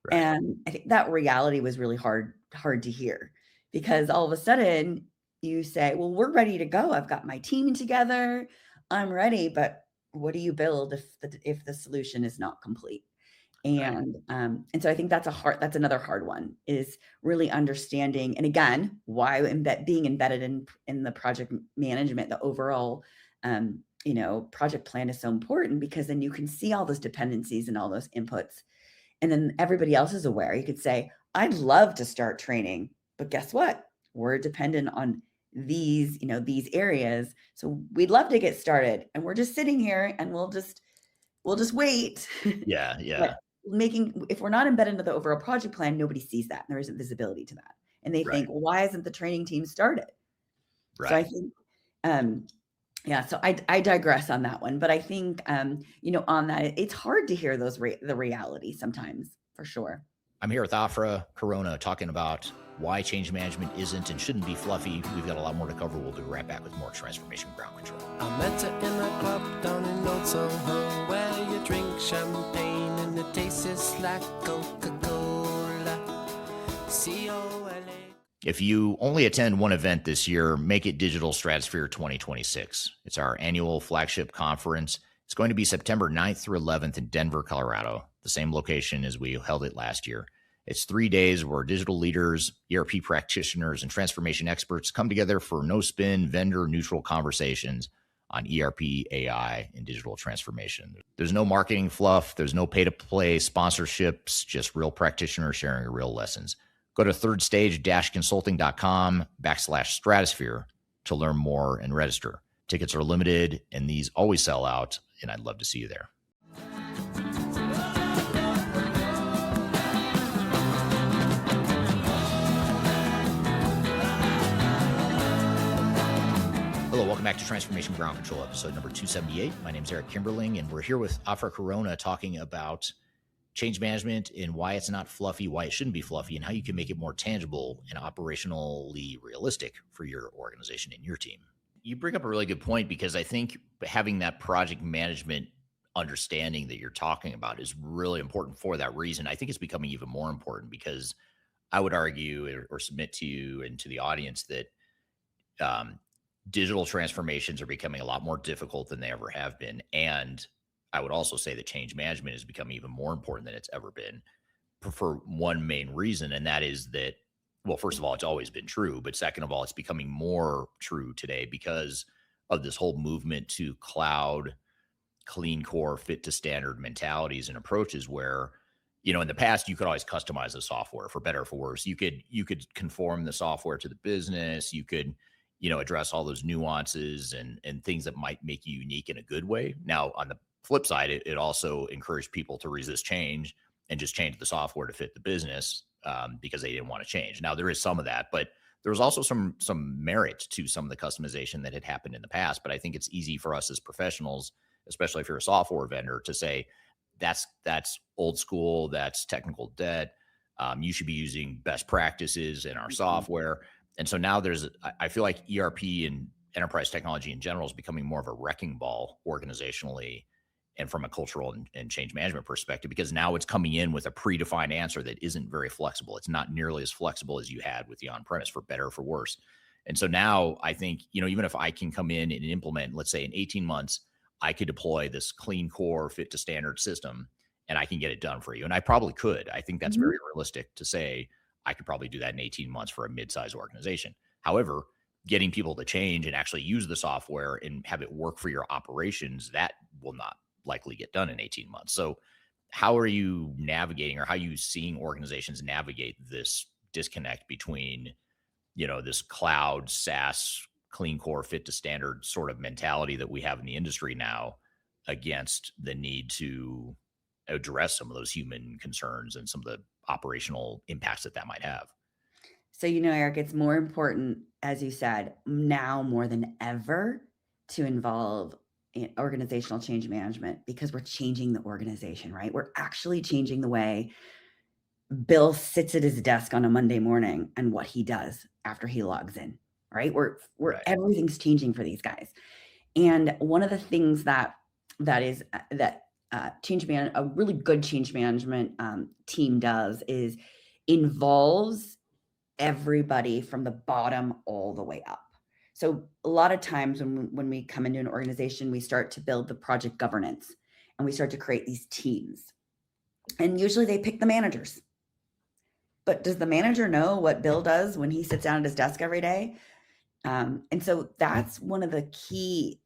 Right. And I think that reality was really hard to hear, because all of a sudden you say, well, we're ready to go. I've got my team together. I'm ready. But what do you build if the solution is not complete? And so I think that's another hard one, is really understanding. And again, why being embedded in the project management, the overall, project plan is so important, because then you can see all those dependencies and all those inputs, and then everybody else is aware. You could say, I'd love to start training, but guess what? We're dependent on these areas. So we'd love to get started, and we're just sitting here and we'll just wait. Yeah. Yeah. If we're not embedded into the overall project plan, nobody sees that. And there isn't visibility to that. And they think, well, why isn't the training team started? Right. So I think, so I digress on that one, but I think, on that, it's hard to hear the reality sometimes, for sure. I'm here with Afra Corona talking about why change management isn't and shouldn't be fluffy. We've got a lot more to cover. We'll be right back with more Transformation Ground Control. I met her in a club down in Old Soho, where you drink champagne and it tastes like Coca-Cola. C-O-L-A. If you only attend one event this year, make it Digital Stratosphere 2026. It's our annual flagship conference. It's going to be September 9th through 11th in Denver, Colorado, the same location as we held it last year. It's 3 days where digital leaders, ERP practitioners, and transformation experts come together for no-spin, vendor-neutral conversations on ERP, AI, and digital transformation. There's no marketing fluff. There's no pay-to-play sponsorships, just real practitioners sharing real lessons. Go to thirdstage-consulting.com/stratosphere to learn more and register. Tickets are limited, and these always sell out, and I'd love to see you there. Hello, welcome back to Transformation Ground Control, episode number 278. My name is Eric Kimberling, and we're here with Afra Corona talking about change management and why it's not fluffy, why it shouldn't be fluffy, and how you can make it more tangible and operationally realistic for your organization and your team. You bring up a really good point, because I think having that project management understanding that you're talking about is really important for that reason. I think it's becoming even more important, because I would argue or submit to you and to the audience that digital transformations are becoming a lot more difficult than they ever have been. And I would also say that change management is becoming even more important than it's ever been, for one main reason. And that is that, well, first of all, it's always been true, but second of all, it's becoming more true today because of this whole movement to cloud, clean core, fit to standard mentalities and approaches where, in the past, you could always customize the software for better or for worse. You could conform the software to the business. You could, address all those nuances and things that might make you unique in a good way. Now, on the flip side, it also encouraged people to resist change and just change the software to fit the business because they didn't want to change. Now, there is some of that, but there was also some merit to some of the customization that had happened in the past. But I think it's easy for us as professionals especially if you're a software vendor, to say that's old school, that's technical debt. You should be using best practices in our software. And so now I feel like ERP and enterprise technology in general is becoming more of a wrecking ball organizationally and from a cultural and change management perspective, because now it's coming in with a predefined answer that isn't very flexible. It's not nearly as flexible as you had with the on-premise, for better or for worse. And so now I think, even if I can come in and implement, let's say in 18 months, I could deploy this clean core fit to standard system and I can get it done for you. And I probably could. I think that's very realistic to say I could probably do that in 18 months for a mid-sized organization. However, getting people to change and actually use the software and have it work for your operations, that will not likely get done in 18 months. So how are you navigating, or how are you seeing organizations navigate this disconnect between, this cloud SaaS clean core fit to standard sort of mentality that we have in the industry now against the need to address some of those human concerns and some of the operational impacts that might have? So, Eric, it's more important, as you said, now more than ever, to involve organizational change management, because we're changing the organization, right? We're actually changing the way Bill sits at his desk on a Monday morning and what he does after he logs in, right? We're Right. Everything's changing for these guys. And one of the things that a really good change management team does is involves everybody from the bottom all the way up. So a lot of times when we come into an organization, we start to build the project governance and we start to create these teams. And usually they pick the managers. But does the manager know what Bill does when he sits down at his desk every day? And so that's one of the key,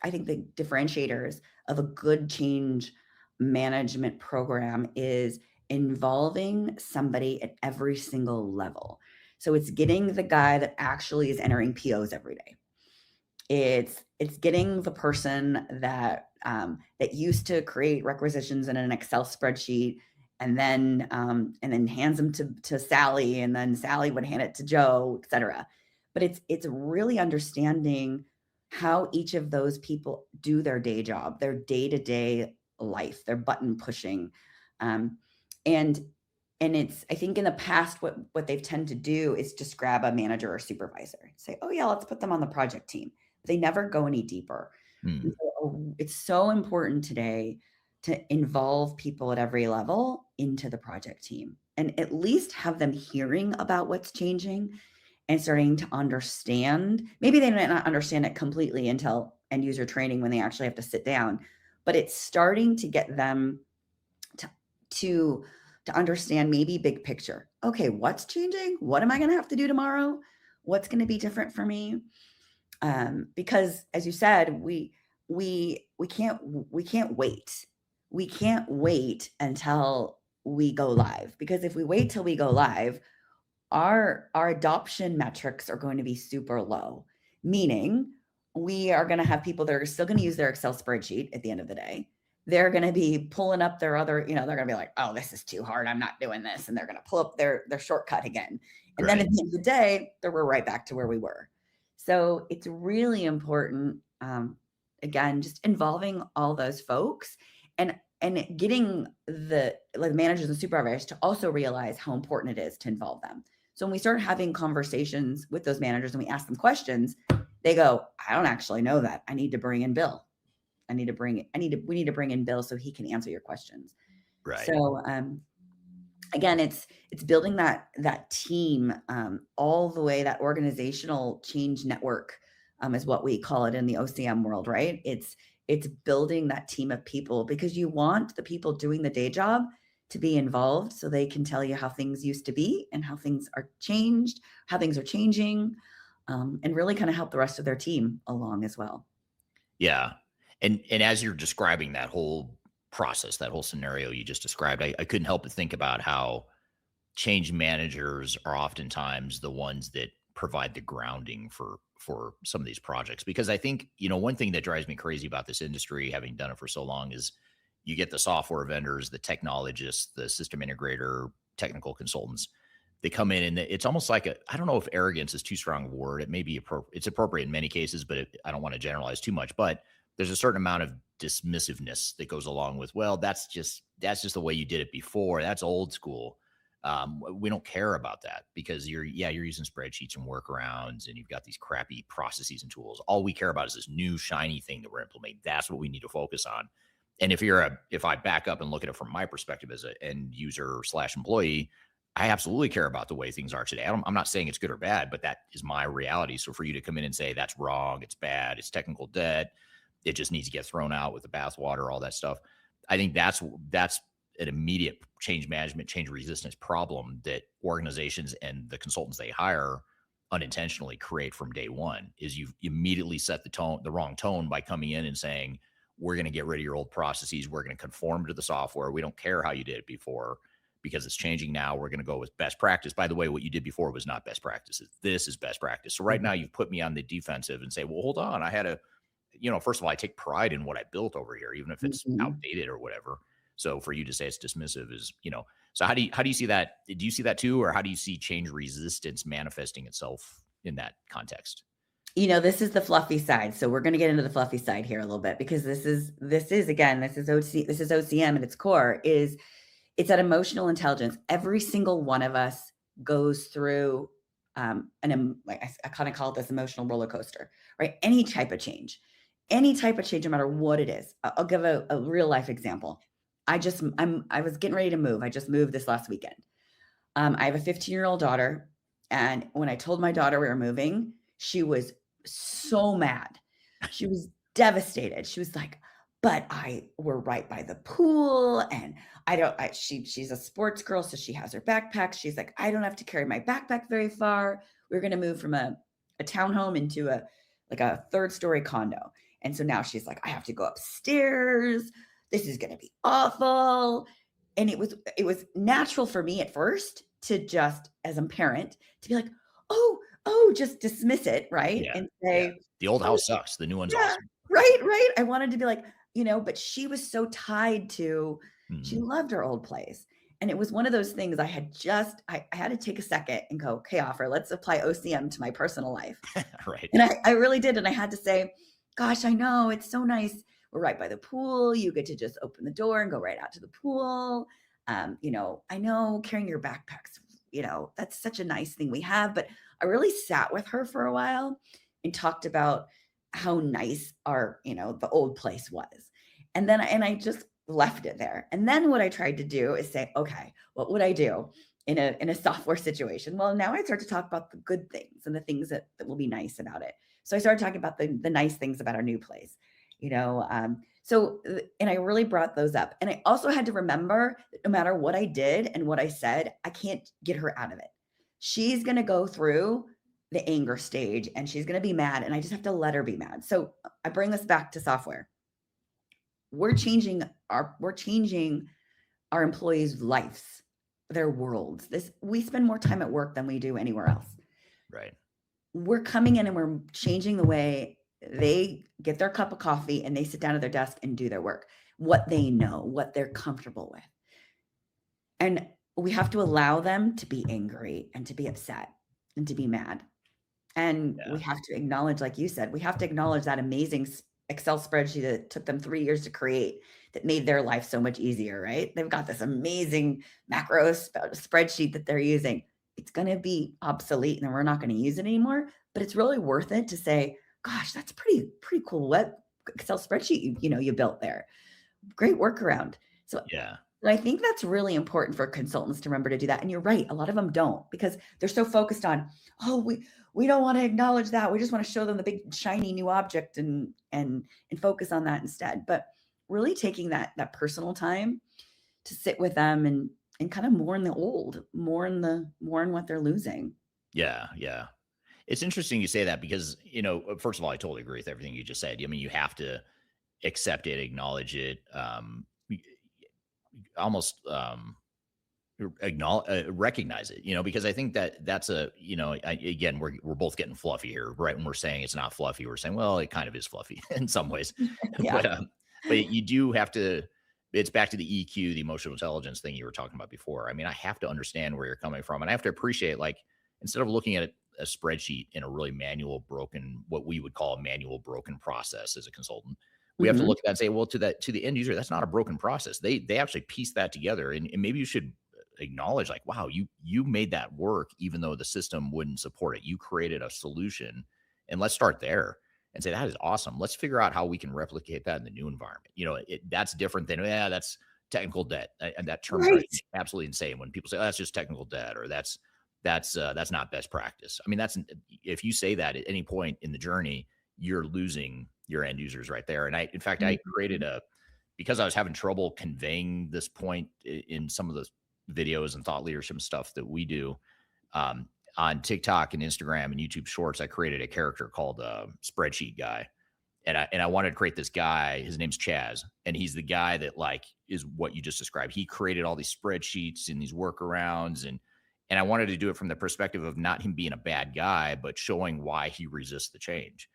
I think, the differentiators of a good change management program is involving somebody at every single level. So it's getting the guy that actually is entering POs every day. It's getting the person that used to create requisitions in an Excel spreadsheet and then hands them to Sally, and then Sally would hand it to Joe, et cetera. But it's really understanding how each of those people do their day job, their day-to-day life, their button pushing. And it's, I think in the past, what they've tended to do is just grab a manager or supervisor, say, oh yeah, let's put them on the project team. They never go any deeper. So it's so important today to involve people at every level into the project team, and at least have them hearing about what's changing and starting to understand. Maybe they might not understand it completely until end user training, when they actually have to sit down, but it's starting to get them to understand maybe big picture. Okay, what's changing? What am I going to have to do tomorrow? What's going to be different for me? Because as you said, we can't wait. We can't wait until we go live, because if we wait till we go live, our adoption metrics are going to be super low, meaning we are going to have people that are still going to use their Excel spreadsheet at the end of the day. They're going to be pulling up their other, they're going to be like, oh, this is too hard, I'm not doing this. And they're going to pull up their shortcut again. And then at the end of the day, we're right back to where we were. So it's really important, again, just involving all those folks and getting the managers and supervisors to also realize how important it is to involve them. So when we start having conversations with those managers and we ask them questions, they go, I don't actually know that. I need to bring in Bill. We need to bring in Bill so he can answer your questions. Right. So, again, it's building that team, all the way, that organizational change network, is what we call it in the OCM world, right? It's building that team of people, because you want the people doing the day job to be involved so they can tell you how things used to be and how things are changing, and really kind of help the rest of their team along as well. Yeah. And as you're describing that whole process, that whole scenario you just described, I couldn't help but think about how change managers are oftentimes the ones that provide the grounding for some of these projects. Because I think, one thing that drives me crazy about this industry, having done it for so long, is you get the software vendors, the technologists, the system integrator, technical consultants. They come in and it's almost like I don't know if arrogance is too strong a word. It may be it's appropriate in many cases, but I don't want to generalize too much. But there's a certain amount of dismissiveness that goes along with, well, that's just the way you did it before. That's old school. We don't care about that because you're using spreadsheets and workarounds and you've got these crappy processes and tools. All we care about is this new shiny thing that we're implementing. That's what we need to focus on. And if I back up and look at it from my perspective as an end user / employee, I absolutely care about the way things are today. I'm not saying it's good or bad, but that is my reality. So for you to come in and say that's wrong, it's bad, it's technical debt, it just needs to get thrown out with the bathwater, all that stuff. I think that's an immediate change management, change resistance problem that organizations and the consultants they hire unintentionally create from day one. Is you immediately set the wrong tone by coming in and saying, we're going to get rid of your old processes. We're going to conform to the software. We don't care how you did it before because it's changing now. We're going to go with best practice. By the way, what you did before was not best practices. This is best practice. So right now you've put me on the defensive and say, well, hold on. I had first of all, I take pride in what I built over here, even if it's outdated or whatever. So for you to say it's dismissive is, so how do you see that? Do you see that too? Or how do you see change resistance manifesting itself in that context? This is the fluffy side. So we're going to get into the fluffy side here a little bit because this is OCM at its core it's that emotional intelligence. Every single one of us goes through I kind of call it this emotional roller coaster, right? Any type of change, no matter what it is. I'll give a real life example. I was getting ready to move. I just moved this last weekend. I have a 15-year-old daughter. And when I told my daughter we were moving, she was so mad. She was devastated. She was like, but we're right by the pool. And she's a sports girl. So she has her backpack. She's like, I don't have to carry my backpack very far. We're going to move from a townhome into a 3rd-story condo. And so now she's like, I have to go upstairs. This is going to be awful. And it was natural for me at first to just, as a parent, to be like, oh, just dismiss it, right? Yeah, and say, the old house sucks. The new one's awesome. Right. I wanted to be like, but she was so tied to, she loved her old place. And it was one of those things I had to take a second and go, okay, Afra, let's apply OCM to my personal life. Right. And I really did. And I had to say, gosh, I know it's so nice. We're right by the pool. You get to just open the door and go right out to the pool. I know carrying your backpacks, that's such a nice thing we have. But I really sat with her for a while and talked about how nice our, the old place was. And then I just left it there. And then what I tried to do is say, okay, what would I do in a software situation? Well, now I start to talk about the good things and the things that will be nice about it. So I started talking about the nice things about our new place, and I really brought those up. And I also had to remember that no matter what I did and what I said, I can't get her out of it. She's going to go through the anger stage and she's going to be mad, and I just have to let her be mad. So I bring this back to software. We're changing our employees' lives, their worlds. We spend more time at work than we do anywhere else. Right. We're coming in and we're changing the way they get their cup of coffee and they sit down at their desk and do their work, what they know, what they're comfortable with. And we have to allow them to be angry and to be upset and to be mad. And we have to acknowledge, like you said, we have to acknowledge that amazing Excel spreadsheet that took them 3 years to create that made their life so much easier, right? They've got this amazing macro spreadsheet that they're using. It's going to be obsolete and we're not going to use it anymore, but it's really worth it to say, gosh, that's pretty cool web Excel spreadsheet you built there. Great workaround. So yeah. I think that's really important for consultants to remember to do that. And you're right, a lot of them don't, because they're so focused on, we don't want to acknowledge that. We just want to show them the big shiny new object and focus on that instead. But really taking that personal time to sit with them and kind of mourn the old, mourn what they're losing. Yeah. It's interesting you say that because, first of all, I totally agree with everything you just said. I mean, you have to accept it, acknowledge it, almost recognize it, because I think that's again, we're both getting fluffy here, right? When we're saying it's not fluffy, we're saying, well, it kind of is fluffy in some ways. Yeah. But you do have to, it's back to the EQ, the emotional intelligence thing you were talking about before. I mean, I have to understand where you're coming from, and I have to appreciate, like, instead of looking at a spreadsheet in a really what we would call a manual broken process as a consultant, We have to look at that and say, well, to the end user, that's not a broken process. They actually piece that together, and maybe you should acknowledge, like, wow, you made that work even though the system wouldn't support it. You created a solution, and let's start there and say that is awesome. Let's figure out how we can replicate that in the new environment. That's different than that's technical debt, and that term drives me absolutely insane when people say, oh, that's just technical debt, or that's not best practice. I mean, if you say that at any point in the journey, you're losing your end users right there. And I created because I was having trouble conveying this point in some of the videos and thought leadership stuff that we do on TikTok and Instagram and YouTube Shorts. I created a character called Spreadsheet Guy, and I wanted to create this guy. His name's Chaz, and he's the guy that is what you just described. He created all these spreadsheets and these workarounds, and I wanted to do it from the perspective of not him being a bad guy, but showing why he resists the change.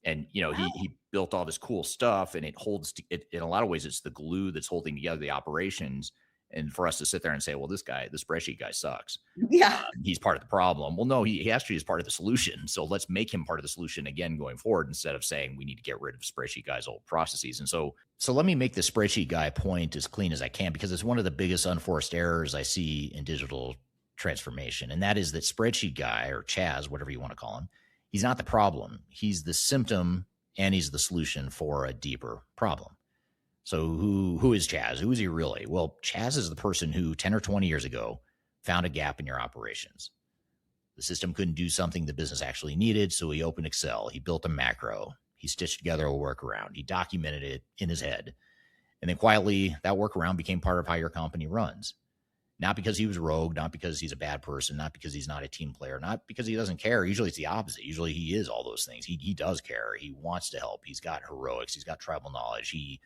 And, he built all this cool stuff, and it holds it in a lot of ways. It's the glue that's holding together the operations. And for us to sit there and say, well, this guy, the spreadsheet guy sucks. Yeah. He's part of the problem. Well, no, he actually is part of the solution. So let's make him part of the solution again, going forward, instead of saying we need to get rid of spreadsheet guy's old processes. And so let me make the spreadsheet guy point as clean as I can, because it's one of the biggest unforced errors I see in digital transformation. And that is that spreadsheet guy, or Chaz, whatever you want to call him, he's not the problem. He's the symptom, and he's the solution for a deeper problem. So who is Chaz? Who is he really? Well, Chaz is the person who 10 or 20 years ago found a gap in your operations. The system couldn't do something the business actually needed, so he opened Excel. He built a macro. He stitched together a workaround. He documented it in his head. And then quietly, that workaround became part of how your company runs. Not because he was rogue, not because he's a bad person, not because he's not a team player, not because he doesn't care. Usually it's the opposite. Usually he is all those things. He does care. He wants to help. He's got heroics. He's got tribal knowledge. He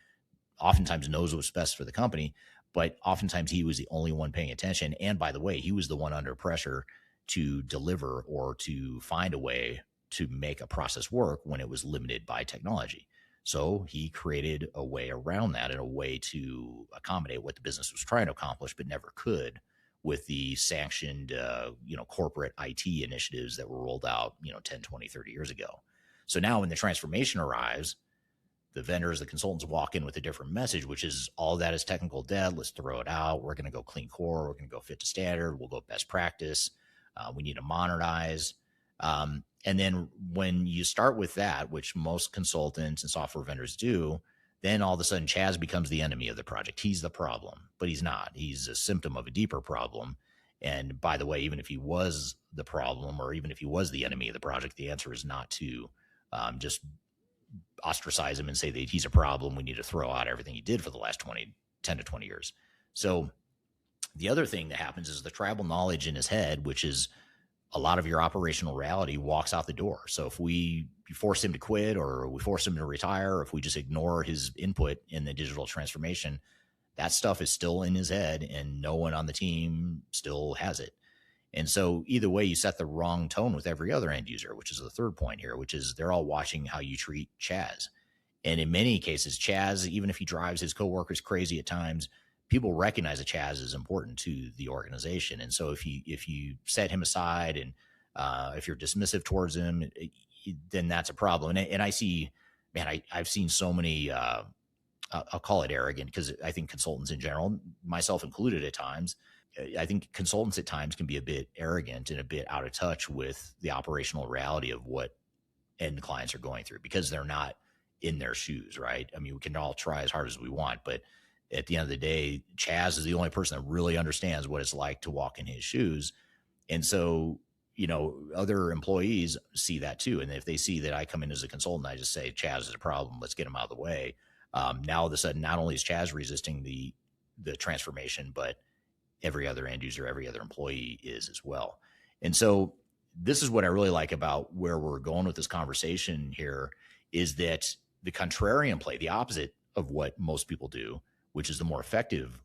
oftentimes knows what's best for the company, but oftentimes he was the only one paying attention. And by the way, he was the one under pressure to deliver or to find a way to make a process work when it was limited by technology. So he created a way around that and a way to accommodate what the business was trying to accomplish, but never could, with the sanctioned, corporate IT initiatives that were rolled out, 10, 20, 30 years ago. So now when the transformation arrives, the vendors, the consultants walk in with a different message, which is all that is technical debt. Let's throw it out. We're going to go clean core. We're going to go fit to standard. We'll go best practice. We need to modernize. And then when you start with that, which most consultants and software vendors do, then all of a sudden Chaz becomes the enemy of the project. He's the problem, but he's not. He's a symptom of a deeper problem. And by the way, even if he was the problem, or even if he was the enemy of the project, the answer is not to just ostracize him and say that he's a problem. We need to throw out everything he did for the last 10 to 20 years. So the other thing that happens is the tribal knowledge in his head, which is a lot of your operational reality, walks out the door. So if we force him to quit, or we force him to retire, or if we just ignore his input in the digital transformation, that stuff is still in his head and no one on the team still has it. And so either way, you set the wrong tone with every other end user, which is the third point here, which is they're all watching how you treat Chaz. And in many cases, Chaz, even if he drives his coworkers crazy at times, people recognize that Chaz is important to the organization. And so if you set him aside and if you're dismissive towards him, then that's a problem. And I see, man, I've seen so many, I'll call it arrogant, because I think consultants in general, myself included at times, I think consultants at times can be a bit arrogant and a bit out of touch with the operational reality of what end clients are going through, because they're not in their shoes, right? I mean, we can all try as hard as we want, but at the end of the day, Chaz is the only person that really understands what it's like to walk in his shoes. And so, other employees see that too. And if they see that I come in as a consultant, I just say, Chaz is a problem, let's get him out of the way. Now all of a sudden, not only is Chaz resisting the transformation, but every other end user, every other employee is as well. And so this is what I really like about where we're going with this conversation here, is that the contrarian play, the opposite of what most people do, which is the more effective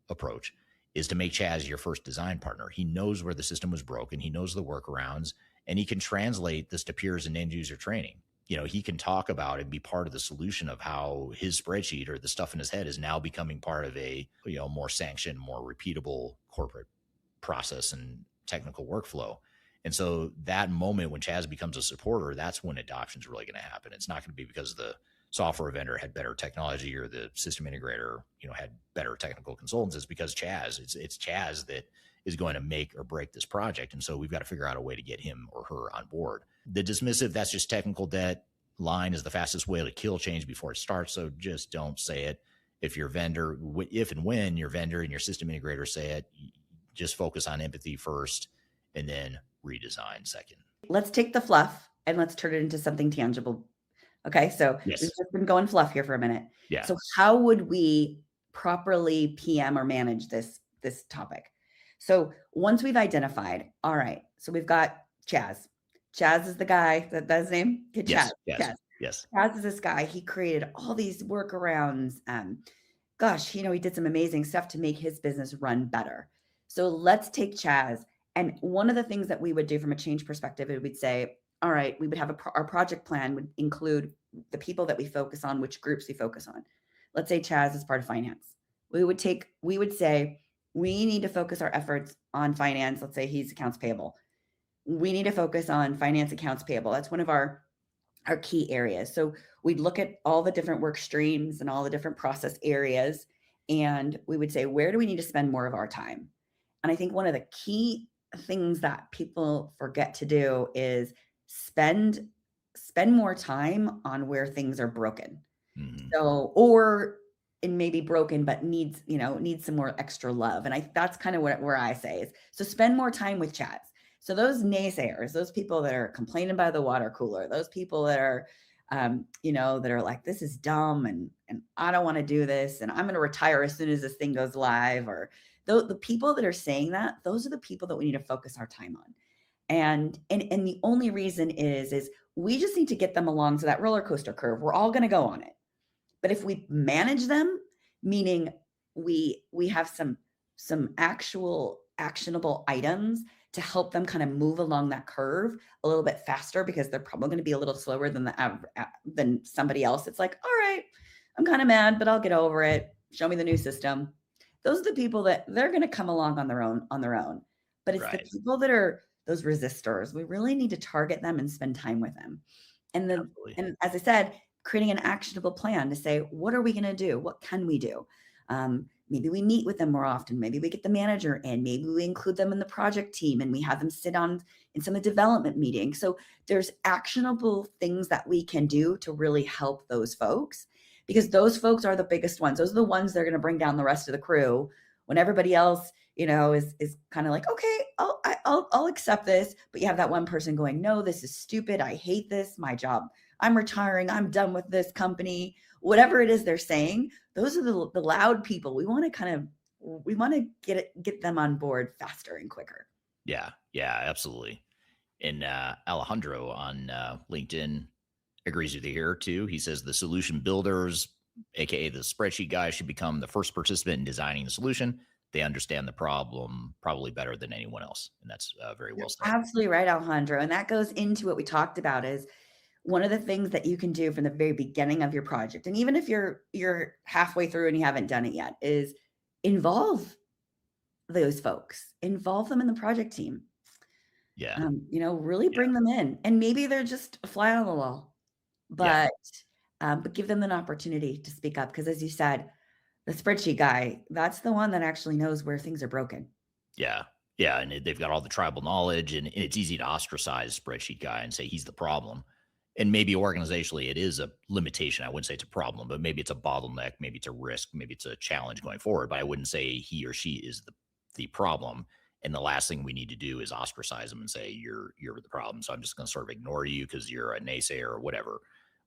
approach, is to make Chaz your first design partner. He knows where the system was broken. He knows the workarounds, and he can translate this to peers and end user training. He can talk about and be part of the solution of how his spreadsheet or the stuff in his head is now becoming part of a, more sanctioned, more repeatable corporate process and technical workflow. And so that moment when Chaz becomes a supporter, that's when adoption is really going to happen. It's not going to be because the software vendor had better technology or the system integrator, had better technical consultants, is because Chaz, it's Chaz that is going to make or break this project. And so we've got to figure out a way to get him or her on board. The dismissive, that's just technical debt line is the fastest way to kill change before it starts. So just don't say it. If your vendor, if and when your vendor and your system integrator say it, just focus on empathy first and then redesign second. Let's take the fluff and let's turn it into something tangible. Okay, so Yes. we've just been going fluff here for a minute. Yeah. So how would we properly PM or manage this topic? So once we've identified, all right, so we've got Chaz. Chaz is the guy, that's his name? Chaz. Yes. Chaz is this guy. He created all these workarounds. Gosh, he did some amazing stuff to make his business run better. So let's take Chaz. And one of the things that we would do from a change perspective, it would say, all right, we would have our project plan would include the people that we focus on, which groups we focus on. Let's say Chaz is part of finance. We would say, we need to focus our efforts on finance. Let's say he's accounts payable. We need to focus on finance accounts payable. That's one of our key areas. So we'd look at all the different work streams and all the different process areas. And we would say, where do we need to spend more of our time? And I think one of the key things that people forget to do is spend more time on where things are broken. Mm-hmm. So, and maybe broken, but needs some more extra love. And that's kind of where I say is, so spend more time with Chaz. So those naysayers, those people that are complaining by the water cooler, those people that are, that are like, this is dumb and I don't want to do this and I'm going to retire as soon as this thing goes live, or the people that are saying that, those are the people that we need to focus our time on. And the only reason is we just need to get them along to that roller coaster curve. We're all going to go on it. But if we manage them, meaning we have some actual actionable items to help them kind of move along that curve a little bit faster, because they're probably going to be a little slower than somebody else. It's like, all right, I'm kind of mad, but I'll get over it. Show me the new system. Those are the people that they're going to come along on their own. But it's the people that are those resistors. We really need to target them and spend time with them. And as I said, creating an actionable plan to say, what are we going to do? What can we do? Maybe we meet with them more often. Maybe we get the manager in. Maybe we include them in the project team and we have them sit in some of the development meetings. So there's actionable things that we can do to really help those folks, because those folks are the biggest ones. Those are the ones that are going to bring down the rest of the crew when everybody else, is kind of like, okay, I'll accept this. But you have that one person going, no, this is stupid. I hate this. My job. I'm retiring. I'm done with this company. Whatever it is they're saying, those are the loud people. We want to get them on board faster and quicker. Yeah, absolutely. And Alejandro on LinkedIn agrees with you here too. He says the solution builders, aka the spreadsheet guys, should become the first participant in designing the solution. They understand the problem probably better than anyone else, and that's very well said. Absolutely right, Alejandro. And that goes into what we talked about is one of the things that you can do from the very beginning of your project, and even if you're halfway through and you haven't done it yet, is involve those folks, involve them in the project team. Yeah. Really bring them in, and maybe they're just a fly on the wall, but give them an opportunity to speak up. Because as you said, the spreadsheet guy, that's the one that actually knows where things are broken. Yeah. And they've got all the tribal knowledge, and it's easy to ostracize spreadsheet guy and say he's the problem. And maybe organizationally it is a limitation. I wouldn't say it's a problem, but maybe it's a bottleneck. Maybe it's a risk. Maybe it's a challenge going forward. But I wouldn't say he or she is the problem. And the last thing we need to do is ostracize them and say, you're the problem. So I'm just going to sort of ignore you because you're a naysayer or whatever.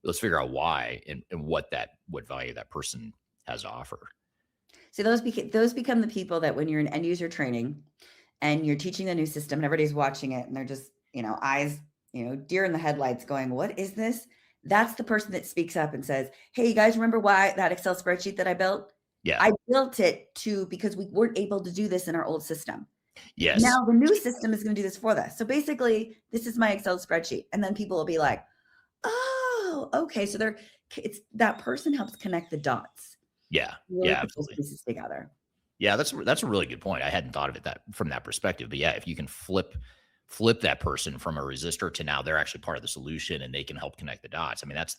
Let's figure out why and what value that person has to offer. So those become the people that when you're in end user training and you're teaching the new system and everybody's watching it and they're just, eyes, deer in the headlights going, what is this? That's the person that speaks up and says, hey, you guys remember why that Excel spreadsheet that I built? Yeah. I built it because we weren't able to do this in our old system. Yes. Now the new system is going to do this for us. So basically this is my Excel spreadsheet. And then people will be like, oh, okay. So it's that person helps connect the dots. Yeah. Really yeah. put those Absolutely. pieces together. Yeah. That's a really good point. I hadn't thought of it from that perspective, but yeah, if you can flip that person from a resistor to now they're actually part of the solution and they can help connect the dots. I mean, that's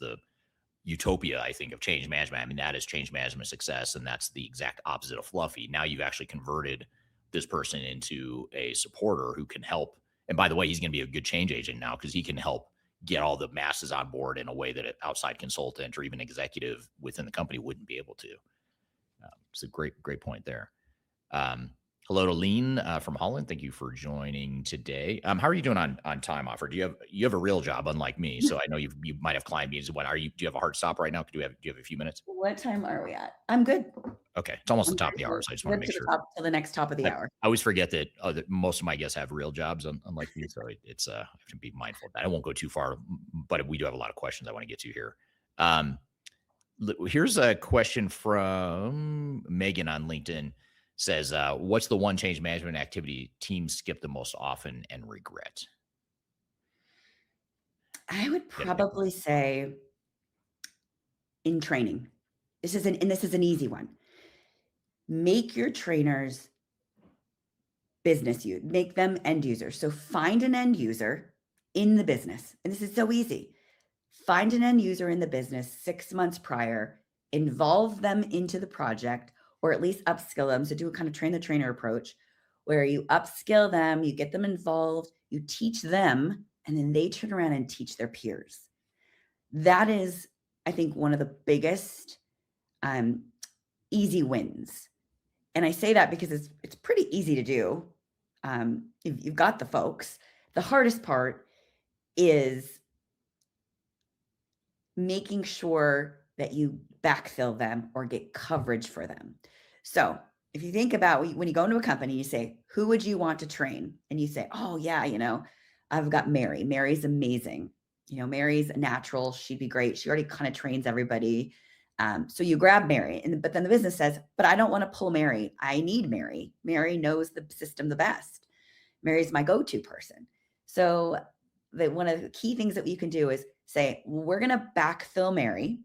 utopia, I think, of change management. I mean, that is change management success, and that's the exact opposite of fluffy. Now you've actually converted this person into a supporter who can help. And by the way, he's going to be a good change agent now because he can help get all the masses on board in a way that an outside consultant or even executive within the company wouldn't be able to. It's a great point there. Hello to Lean from Holland. Thank you for joining today. How are you doing on time, Afra? Do you have a real job, unlike me? So I know you might have client meetings. What are you? Do you have a hard stop right now? Do you have a few minutes? What time are we at? I'm good. Okay, it's almost the top of the hour, so I just want to make sure. To the next top of the hour. I always forget that most of my guests have real jobs, unlike me. So it's I have to be mindful of that. I won't go too far, but we do have a lot of questions I want to get to here. Here's a question from Megan on LinkedIn. Says, what's the one change management activity teams skip the most often and regret? I would probably say in training. This is an easy one. Make your trainers make them end users. So find an end user in the business. And this is so easy. Find an end user in the business 6 months prior, involve them into the project, or at least upskill them. So do a kind of train the trainer approach where you upskill them, you get them involved, you teach them, and then they turn around and teach their peers. That is, I think, one of the biggest easy wins. And I say that because it's pretty easy to do. If you've got the folks. The hardest part is making sure that you backfill them or get coverage for them. So if you think about when you go into a company, you say, who would you want to train? And you say, oh yeah, I've got Mary. Mary's amazing. Mary's a natural. She'd be great. She already kind of trains everybody. So you grab Mary, but then the business says, but I don't want to pull Mary. I need Mary. Mary knows the system the best. Mary's my go-to person. So one of the key things that you can do is say, well, we're going to backfill Mary.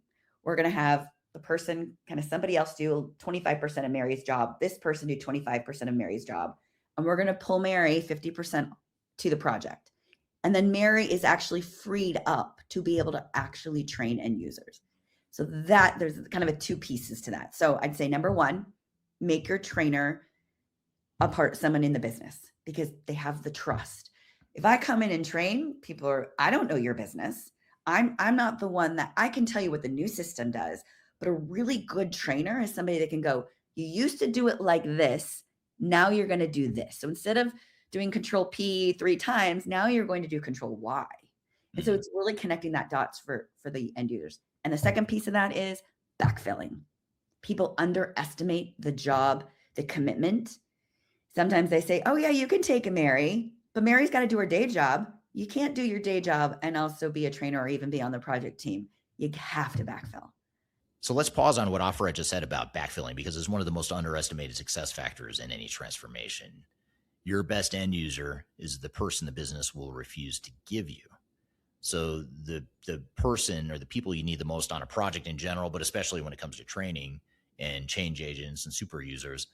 We're going to have the person, kind of somebody else do 25% of Mary's job. This person do 25% of Mary's job. And we're going to pull Mary 50% to the project. And then Mary is actually freed up to be able to actually train end users. So that there's kind of two pieces to that. So I'd say number one, make your trainer someone in the business because they have the trust. If I come in and train, I don't know your business. I'm not the one that I can tell you what the new system does, but a really good trainer is somebody that can go, you used to do it like this. Now you're going to do this. So instead of doing control P 3 times, now you're going to do control Y. And so it's really connecting that dots for the end users. And the second piece of that is backfilling. People underestimate the job, the commitment. Sometimes they say, oh yeah, you can take a Mary, but Mary's got to do her day job. You can't do your day job and also be a trainer or even be on the project team. You have to backfill. So let's pause on what Afra just said about backfilling, because it's one of the most underestimated success factors in any transformation. Your best end user is the person the business will refuse to give you. So the person or the people you need the most on a project in general, but especially when it comes to training and change agents and super users,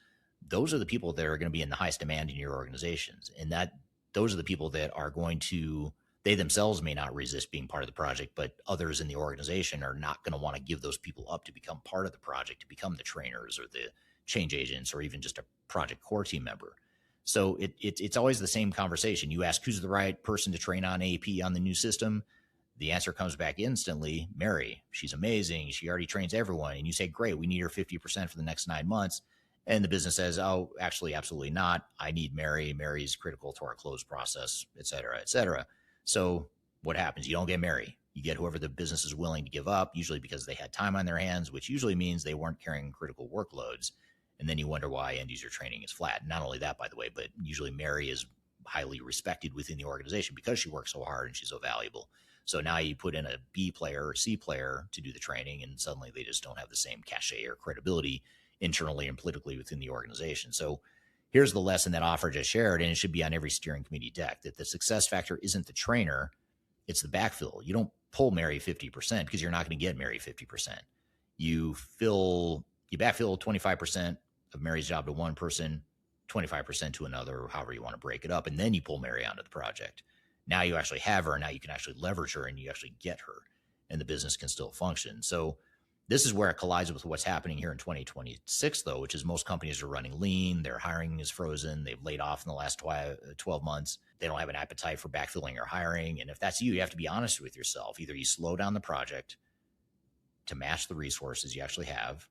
those are the people that are going to be in the highest demand in your organizations. And those are the people that are going to, they themselves may not resist being part of the project, but others in the organization are not going to want to give those people up to become part of the project, to become the trainers or the change agents or even just a project core team member. So it's always the same conversation. You ask who's the right person to train on AP on the new system. The answer comes back instantly, Mary. She's amazing. She already trains everyone. And you say, great, we need her 50% for the next 9 months. And the business says, oh, actually, absolutely not. I need Mary. Mary's critical to our close process, et cetera, et cetera. So what happens? You don't get Mary. You get whoever the business is willing to give up, usually because they had time on their hands, which usually means they weren't carrying critical workloads. And then you wonder why end user training is flat. Not only that, by the way, but usually Mary is highly respected within the organization because she works so hard and she's so valuable. So now you put in a B player or C player to do the training, and suddenly they just don't have the same cachet or credibility internally and politically within the organization. So here's the lesson that Afra just shared, and it should be on every steering committee deck, that the success factor isn't the trainer, it's the backfill. You don't pull Mary 50% because you're not going to get Mary 50%. You backfill 25% of Mary's job to one person, 25% to another, or however you want to break it up. And then you pull Mary onto the project. Now you actually have her, and now you can actually leverage her and you actually get her. and the business can still function. So this is where it collides with what's happening here in 2026, though, which is most companies are running lean. Their hiring is frozen. They've laid off in the last 12 months. They don't have an appetite for backfilling or hiring. And if that's you, you have to be honest with yourself. Either you slow down the project to match the resources you actually have,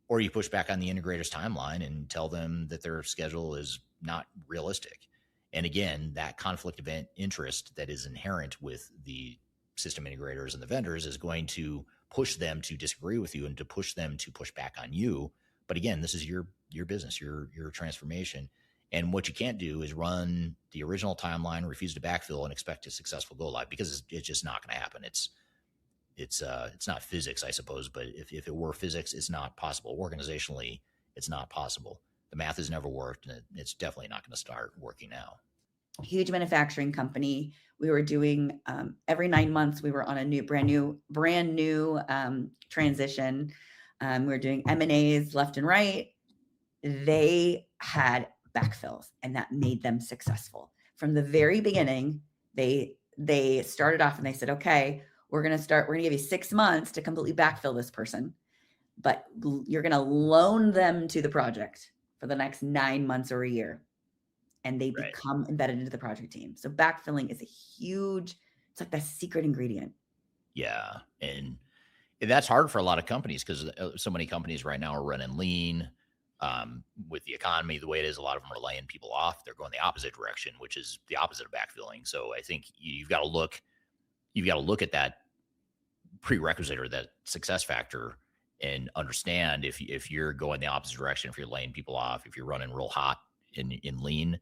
or you push back on the integrator's timeline and tell them that their schedule is not realistic. And again, that conflict of interest that is inherent with the system integrators and the vendors is going to push them to disagree with you and to push them to push back on you. But again, this is your business, your transformation. And what you can't do is run the original timeline, refuse to backfill, and expect a successful go live, because it's just not going to happen. It's not physics, I suppose, but if it were physics, it's not possible. Organizationally, it's not possible. The math has never worked, and it's definitely not going to start working now. Huge manufacturing company. We were doing every 9 months, we were on a brand new transition. We were doing M&As left and right. They had backfills, and that made them successful. From the very beginning, they started off and they said, okay, we're going to give you 6 months to completely backfill this person, but you're going to loan them to the project for the next 9 months or a year. And they become embedded into the project team. So backfilling is it's like the secret ingredient. Yeah. And that's hard for a lot of companies, because so many companies right now are running lean. With the economy the way it is, a lot of them are laying people off. They're going the opposite direction, which is the opposite of backfilling. So I think you've got to look at that prerequisite or that success factor and understand if you're going the opposite direction, if you're laying people off, if you're running real hot in lean,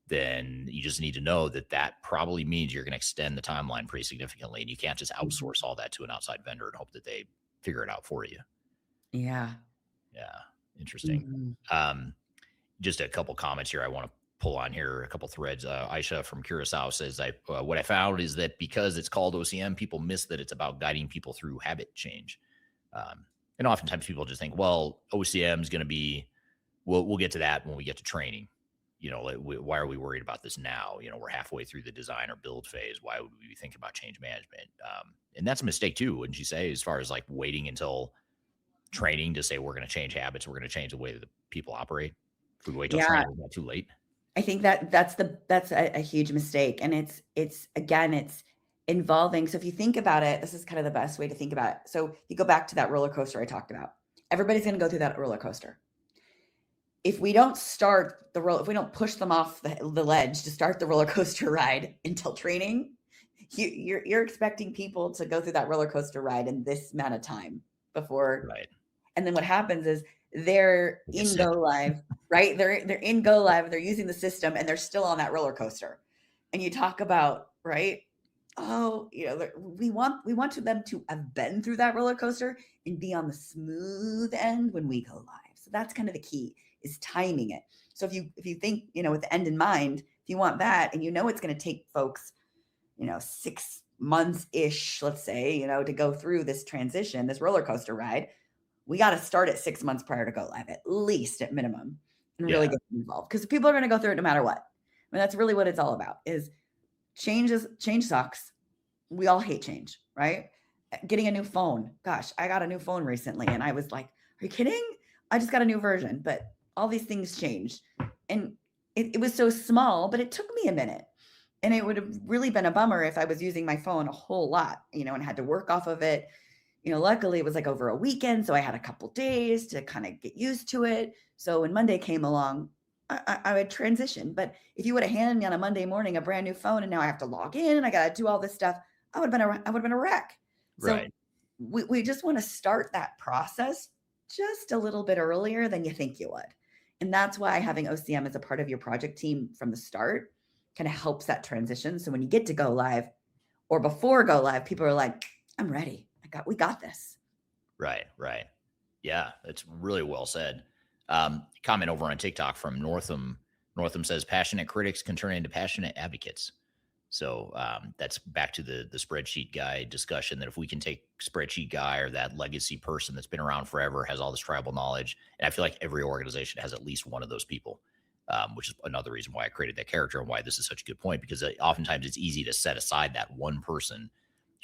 then you just need to know that probably means you're going to extend the timeline pretty significantly. And you can't just outsource all that to an outside vendor and hope that they figure it out for you. Yeah. Yeah. Interesting. Just a couple comments here I want to pull on here, a couple threads. Aisha from Curacao says, what I found is that because it's called OCM, people miss that it's about guiding people through habit change. And oftentimes people just think, well, OCM is going to be, we'll get to that when we get to training. Why are we worried about this now? We're halfway through the design or build phase. Why would we be thinking about change management? And that's a mistake too, wouldn't you say, as far as like waiting until training to say we're going to change habits, we're going to change the way that people operate? If we wait till training, is that too late? I think that's a huge mistake. And it's involving. So if you think about it, this is kind of the best way to think about it. So you go back to that roller coaster I talked about. Everybody's going to go through that roller coaster. If we don't if we don't push them off the ledge to start the roller coaster ride until training, you're expecting people to go through that roller coaster ride in this amount of time before. Right. And then what happens is they're in go live, right? They're in go live, they're using the system, and they're still on that roller coaster. And you talk about, right? Oh, we want them to have been through that roller coaster and be on the smooth end when we go live. So that's kind of the key, is timing it. So if you think, with the end in mind, if you want that, and it's going to take folks, 6 months ish, let's say, to go through this transition, this roller coaster ride, we got to start at 6 months prior to go live, at least at minimum, and really get involved, because people are going to go through it no matter what. I mean, that's really what it's all about. Is change sucks. We all hate change, right? Getting a new phone. Gosh, I got a new phone recently, and I was like, "Are you kidding? I just got a new version." But all these things changed, and it was so small, but it took me a minute. And it would have really been a bummer if I was using my phone a whole lot, and had to work off of it. Luckily it was like over a weekend, so I had a couple days to kind of get used to it. So when Monday came along, I would transition. But if you would have handed me on a Monday morning a brand new phone, and now I have to log in and I got to do all this stuff, I would have been a wreck. So we just want to start that process just a little bit earlier than you think you would. And that's why having OCM as a part of your project team from the start kind of helps that transition. So when you get to go live or before go live, people are like, I'm ready. We got this. Right. Yeah, that's really well said. Comment over on TikTok from Northam. Northam says passionate critics can turn into passionate advocates. So that's back to the spreadsheet guy discussion, that if we can take spreadsheet guy or that legacy person that's been around forever, has all this tribal knowledge, and I feel like every organization has at least one of those people, which is another reason why I created that character and why this is such a good point, because oftentimes it's easy to set aside that one person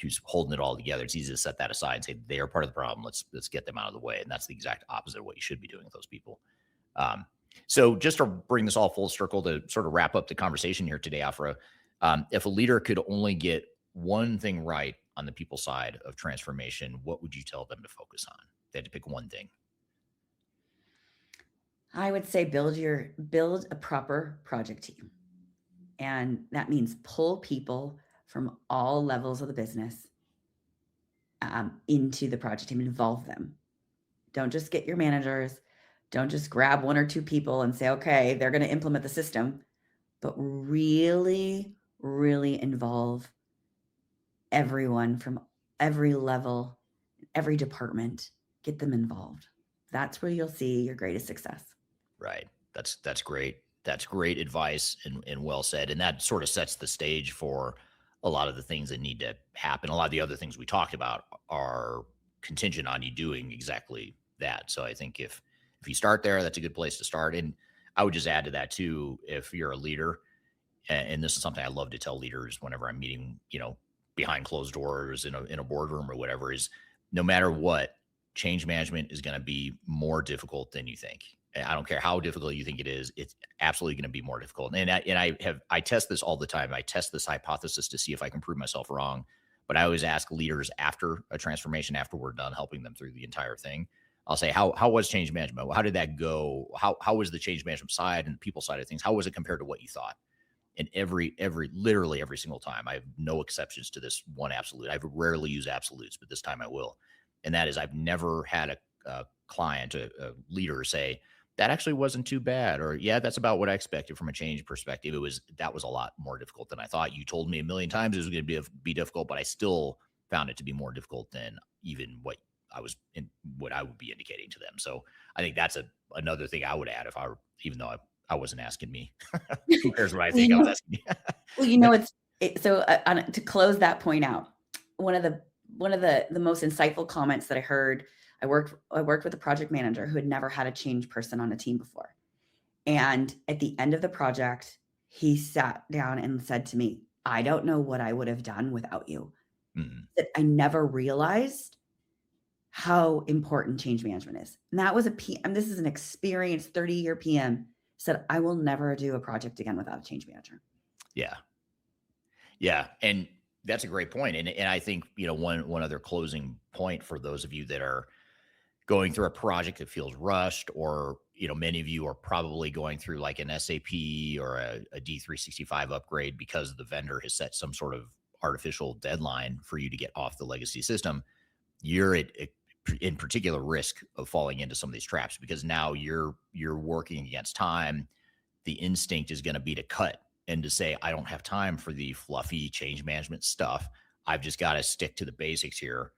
who's holding it all together. It's easy to set that aside and say they are part of the problem. Let's get them out of the way. And that's the exact opposite of what you should be doing with those people. So just to bring this all full circle to sort of wrap up the conversation here today, Afra, if a leader could only get one thing right on the people side of transformation, what would you tell them to focus on? They had to pick one thing. I would say build a proper project team. And that means pull people from all levels of the business into the project team, involve them. Don't just get your managers. Don't just grab one or two people and say, okay, they're going to implement the system, but really, really involve everyone from every level, every department. Get them involved. That's where you'll see your greatest success. Right. That's great. That's great advice and well said. And that sort of sets the stage for a lot of the things that need to happen. A lot of the other things we talked about are contingent on you doing exactly that. So I think if you start there, that's a good place to start. And I would just add to that too, if you're a leader, and this is something I love to tell leaders whenever I'm meeting, behind closed doors in a boardroom or whatever, is no matter what, change management is going to be more difficult than you think. I don't care how difficult you think it is. It's absolutely going to be more difficult. And I test this all the time. I test this hypothesis to see if I can prove myself wrong. But I always ask leaders after a transformation, after we're done helping them through the entire thing, I'll say, how was change management? How did that go? How was the change management side and the people side of things? How was it compared to what you thought? And literally every single time, I have no exceptions to this one absolute. I rarely use absolutes, but this time I will. And that is, I've never had a client, a leader say, that actually wasn't too bad, or yeah, that's about what I expected from a change perspective. That was a lot more difficult than I thought. You told me a million times it was going to be difficult, but I still found it to be more difficult than even what I would be indicating to them. So I think that's another thing I would add even though I wasn't asking me. Who cares what I think? I was asking me. Well, to close that point out, one of the most insightful comments that I heard. I worked with a project manager who had never had a change person on a team before. And at the end of the project, he sat down and said to me, I don't know what I would have done without you. Mm-hmm. That I never realized how important change management is. And that was a PM. This is an experienced 30-year PM, said, I will never do a project again without a change manager. Yeah. Yeah. And that's a great point. And I think, one other closing point for those of you that are going through a project that feels rushed, or, many of you are probably going through like an SAP or a D365 upgrade because the vendor has set some sort of artificial deadline for you to get off the legacy system. You're in particular risk of falling into some of these traps, because now you're working against time. The instinct is going to be to cut and to say, I don't have time for the fluffy change management stuff. I've just got to stick to the basics here.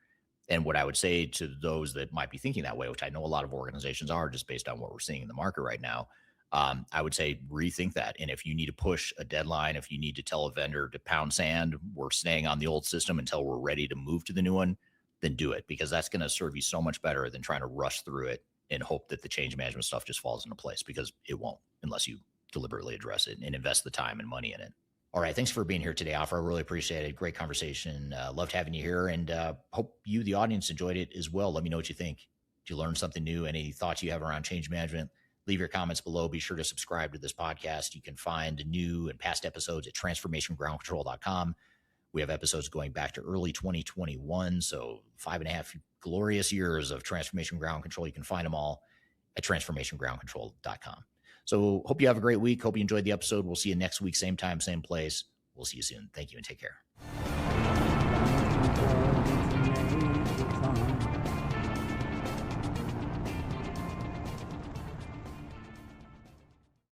And what I would say to those that might be thinking that way, which I know a lot of organizations are just based on what we're seeing in the market right now, I would say rethink that. And if you need to push a deadline, if you need to tell a vendor to pound sand, we're staying on the old system until we're ready to move to the new one, then do it, because that's going to serve you so much better than trying to rush through it and hope that the change management stuff just falls into place, because it won't unless you deliberately address it and invest the time and money in it. All right. Thanks for being here today, Afra. I really appreciate it. Great conversation. Loved having you here, and hope you, the audience, enjoyed it as well. Let me know what you think. Did you learn something new? Any thoughts you have around change management? Leave your comments below. Be sure to subscribe to this podcast. You can find new and past episodes at transformationgroundcontrol.com. We have episodes going back to early 2021. So 5.5 glorious years of Transformation Ground Control. You can find them all at transformationgroundcontrol.com. So hope you have a great week. Hope you enjoyed the episode. We'll see you next week, same time, same place. We'll see you soon. Thank you and take care.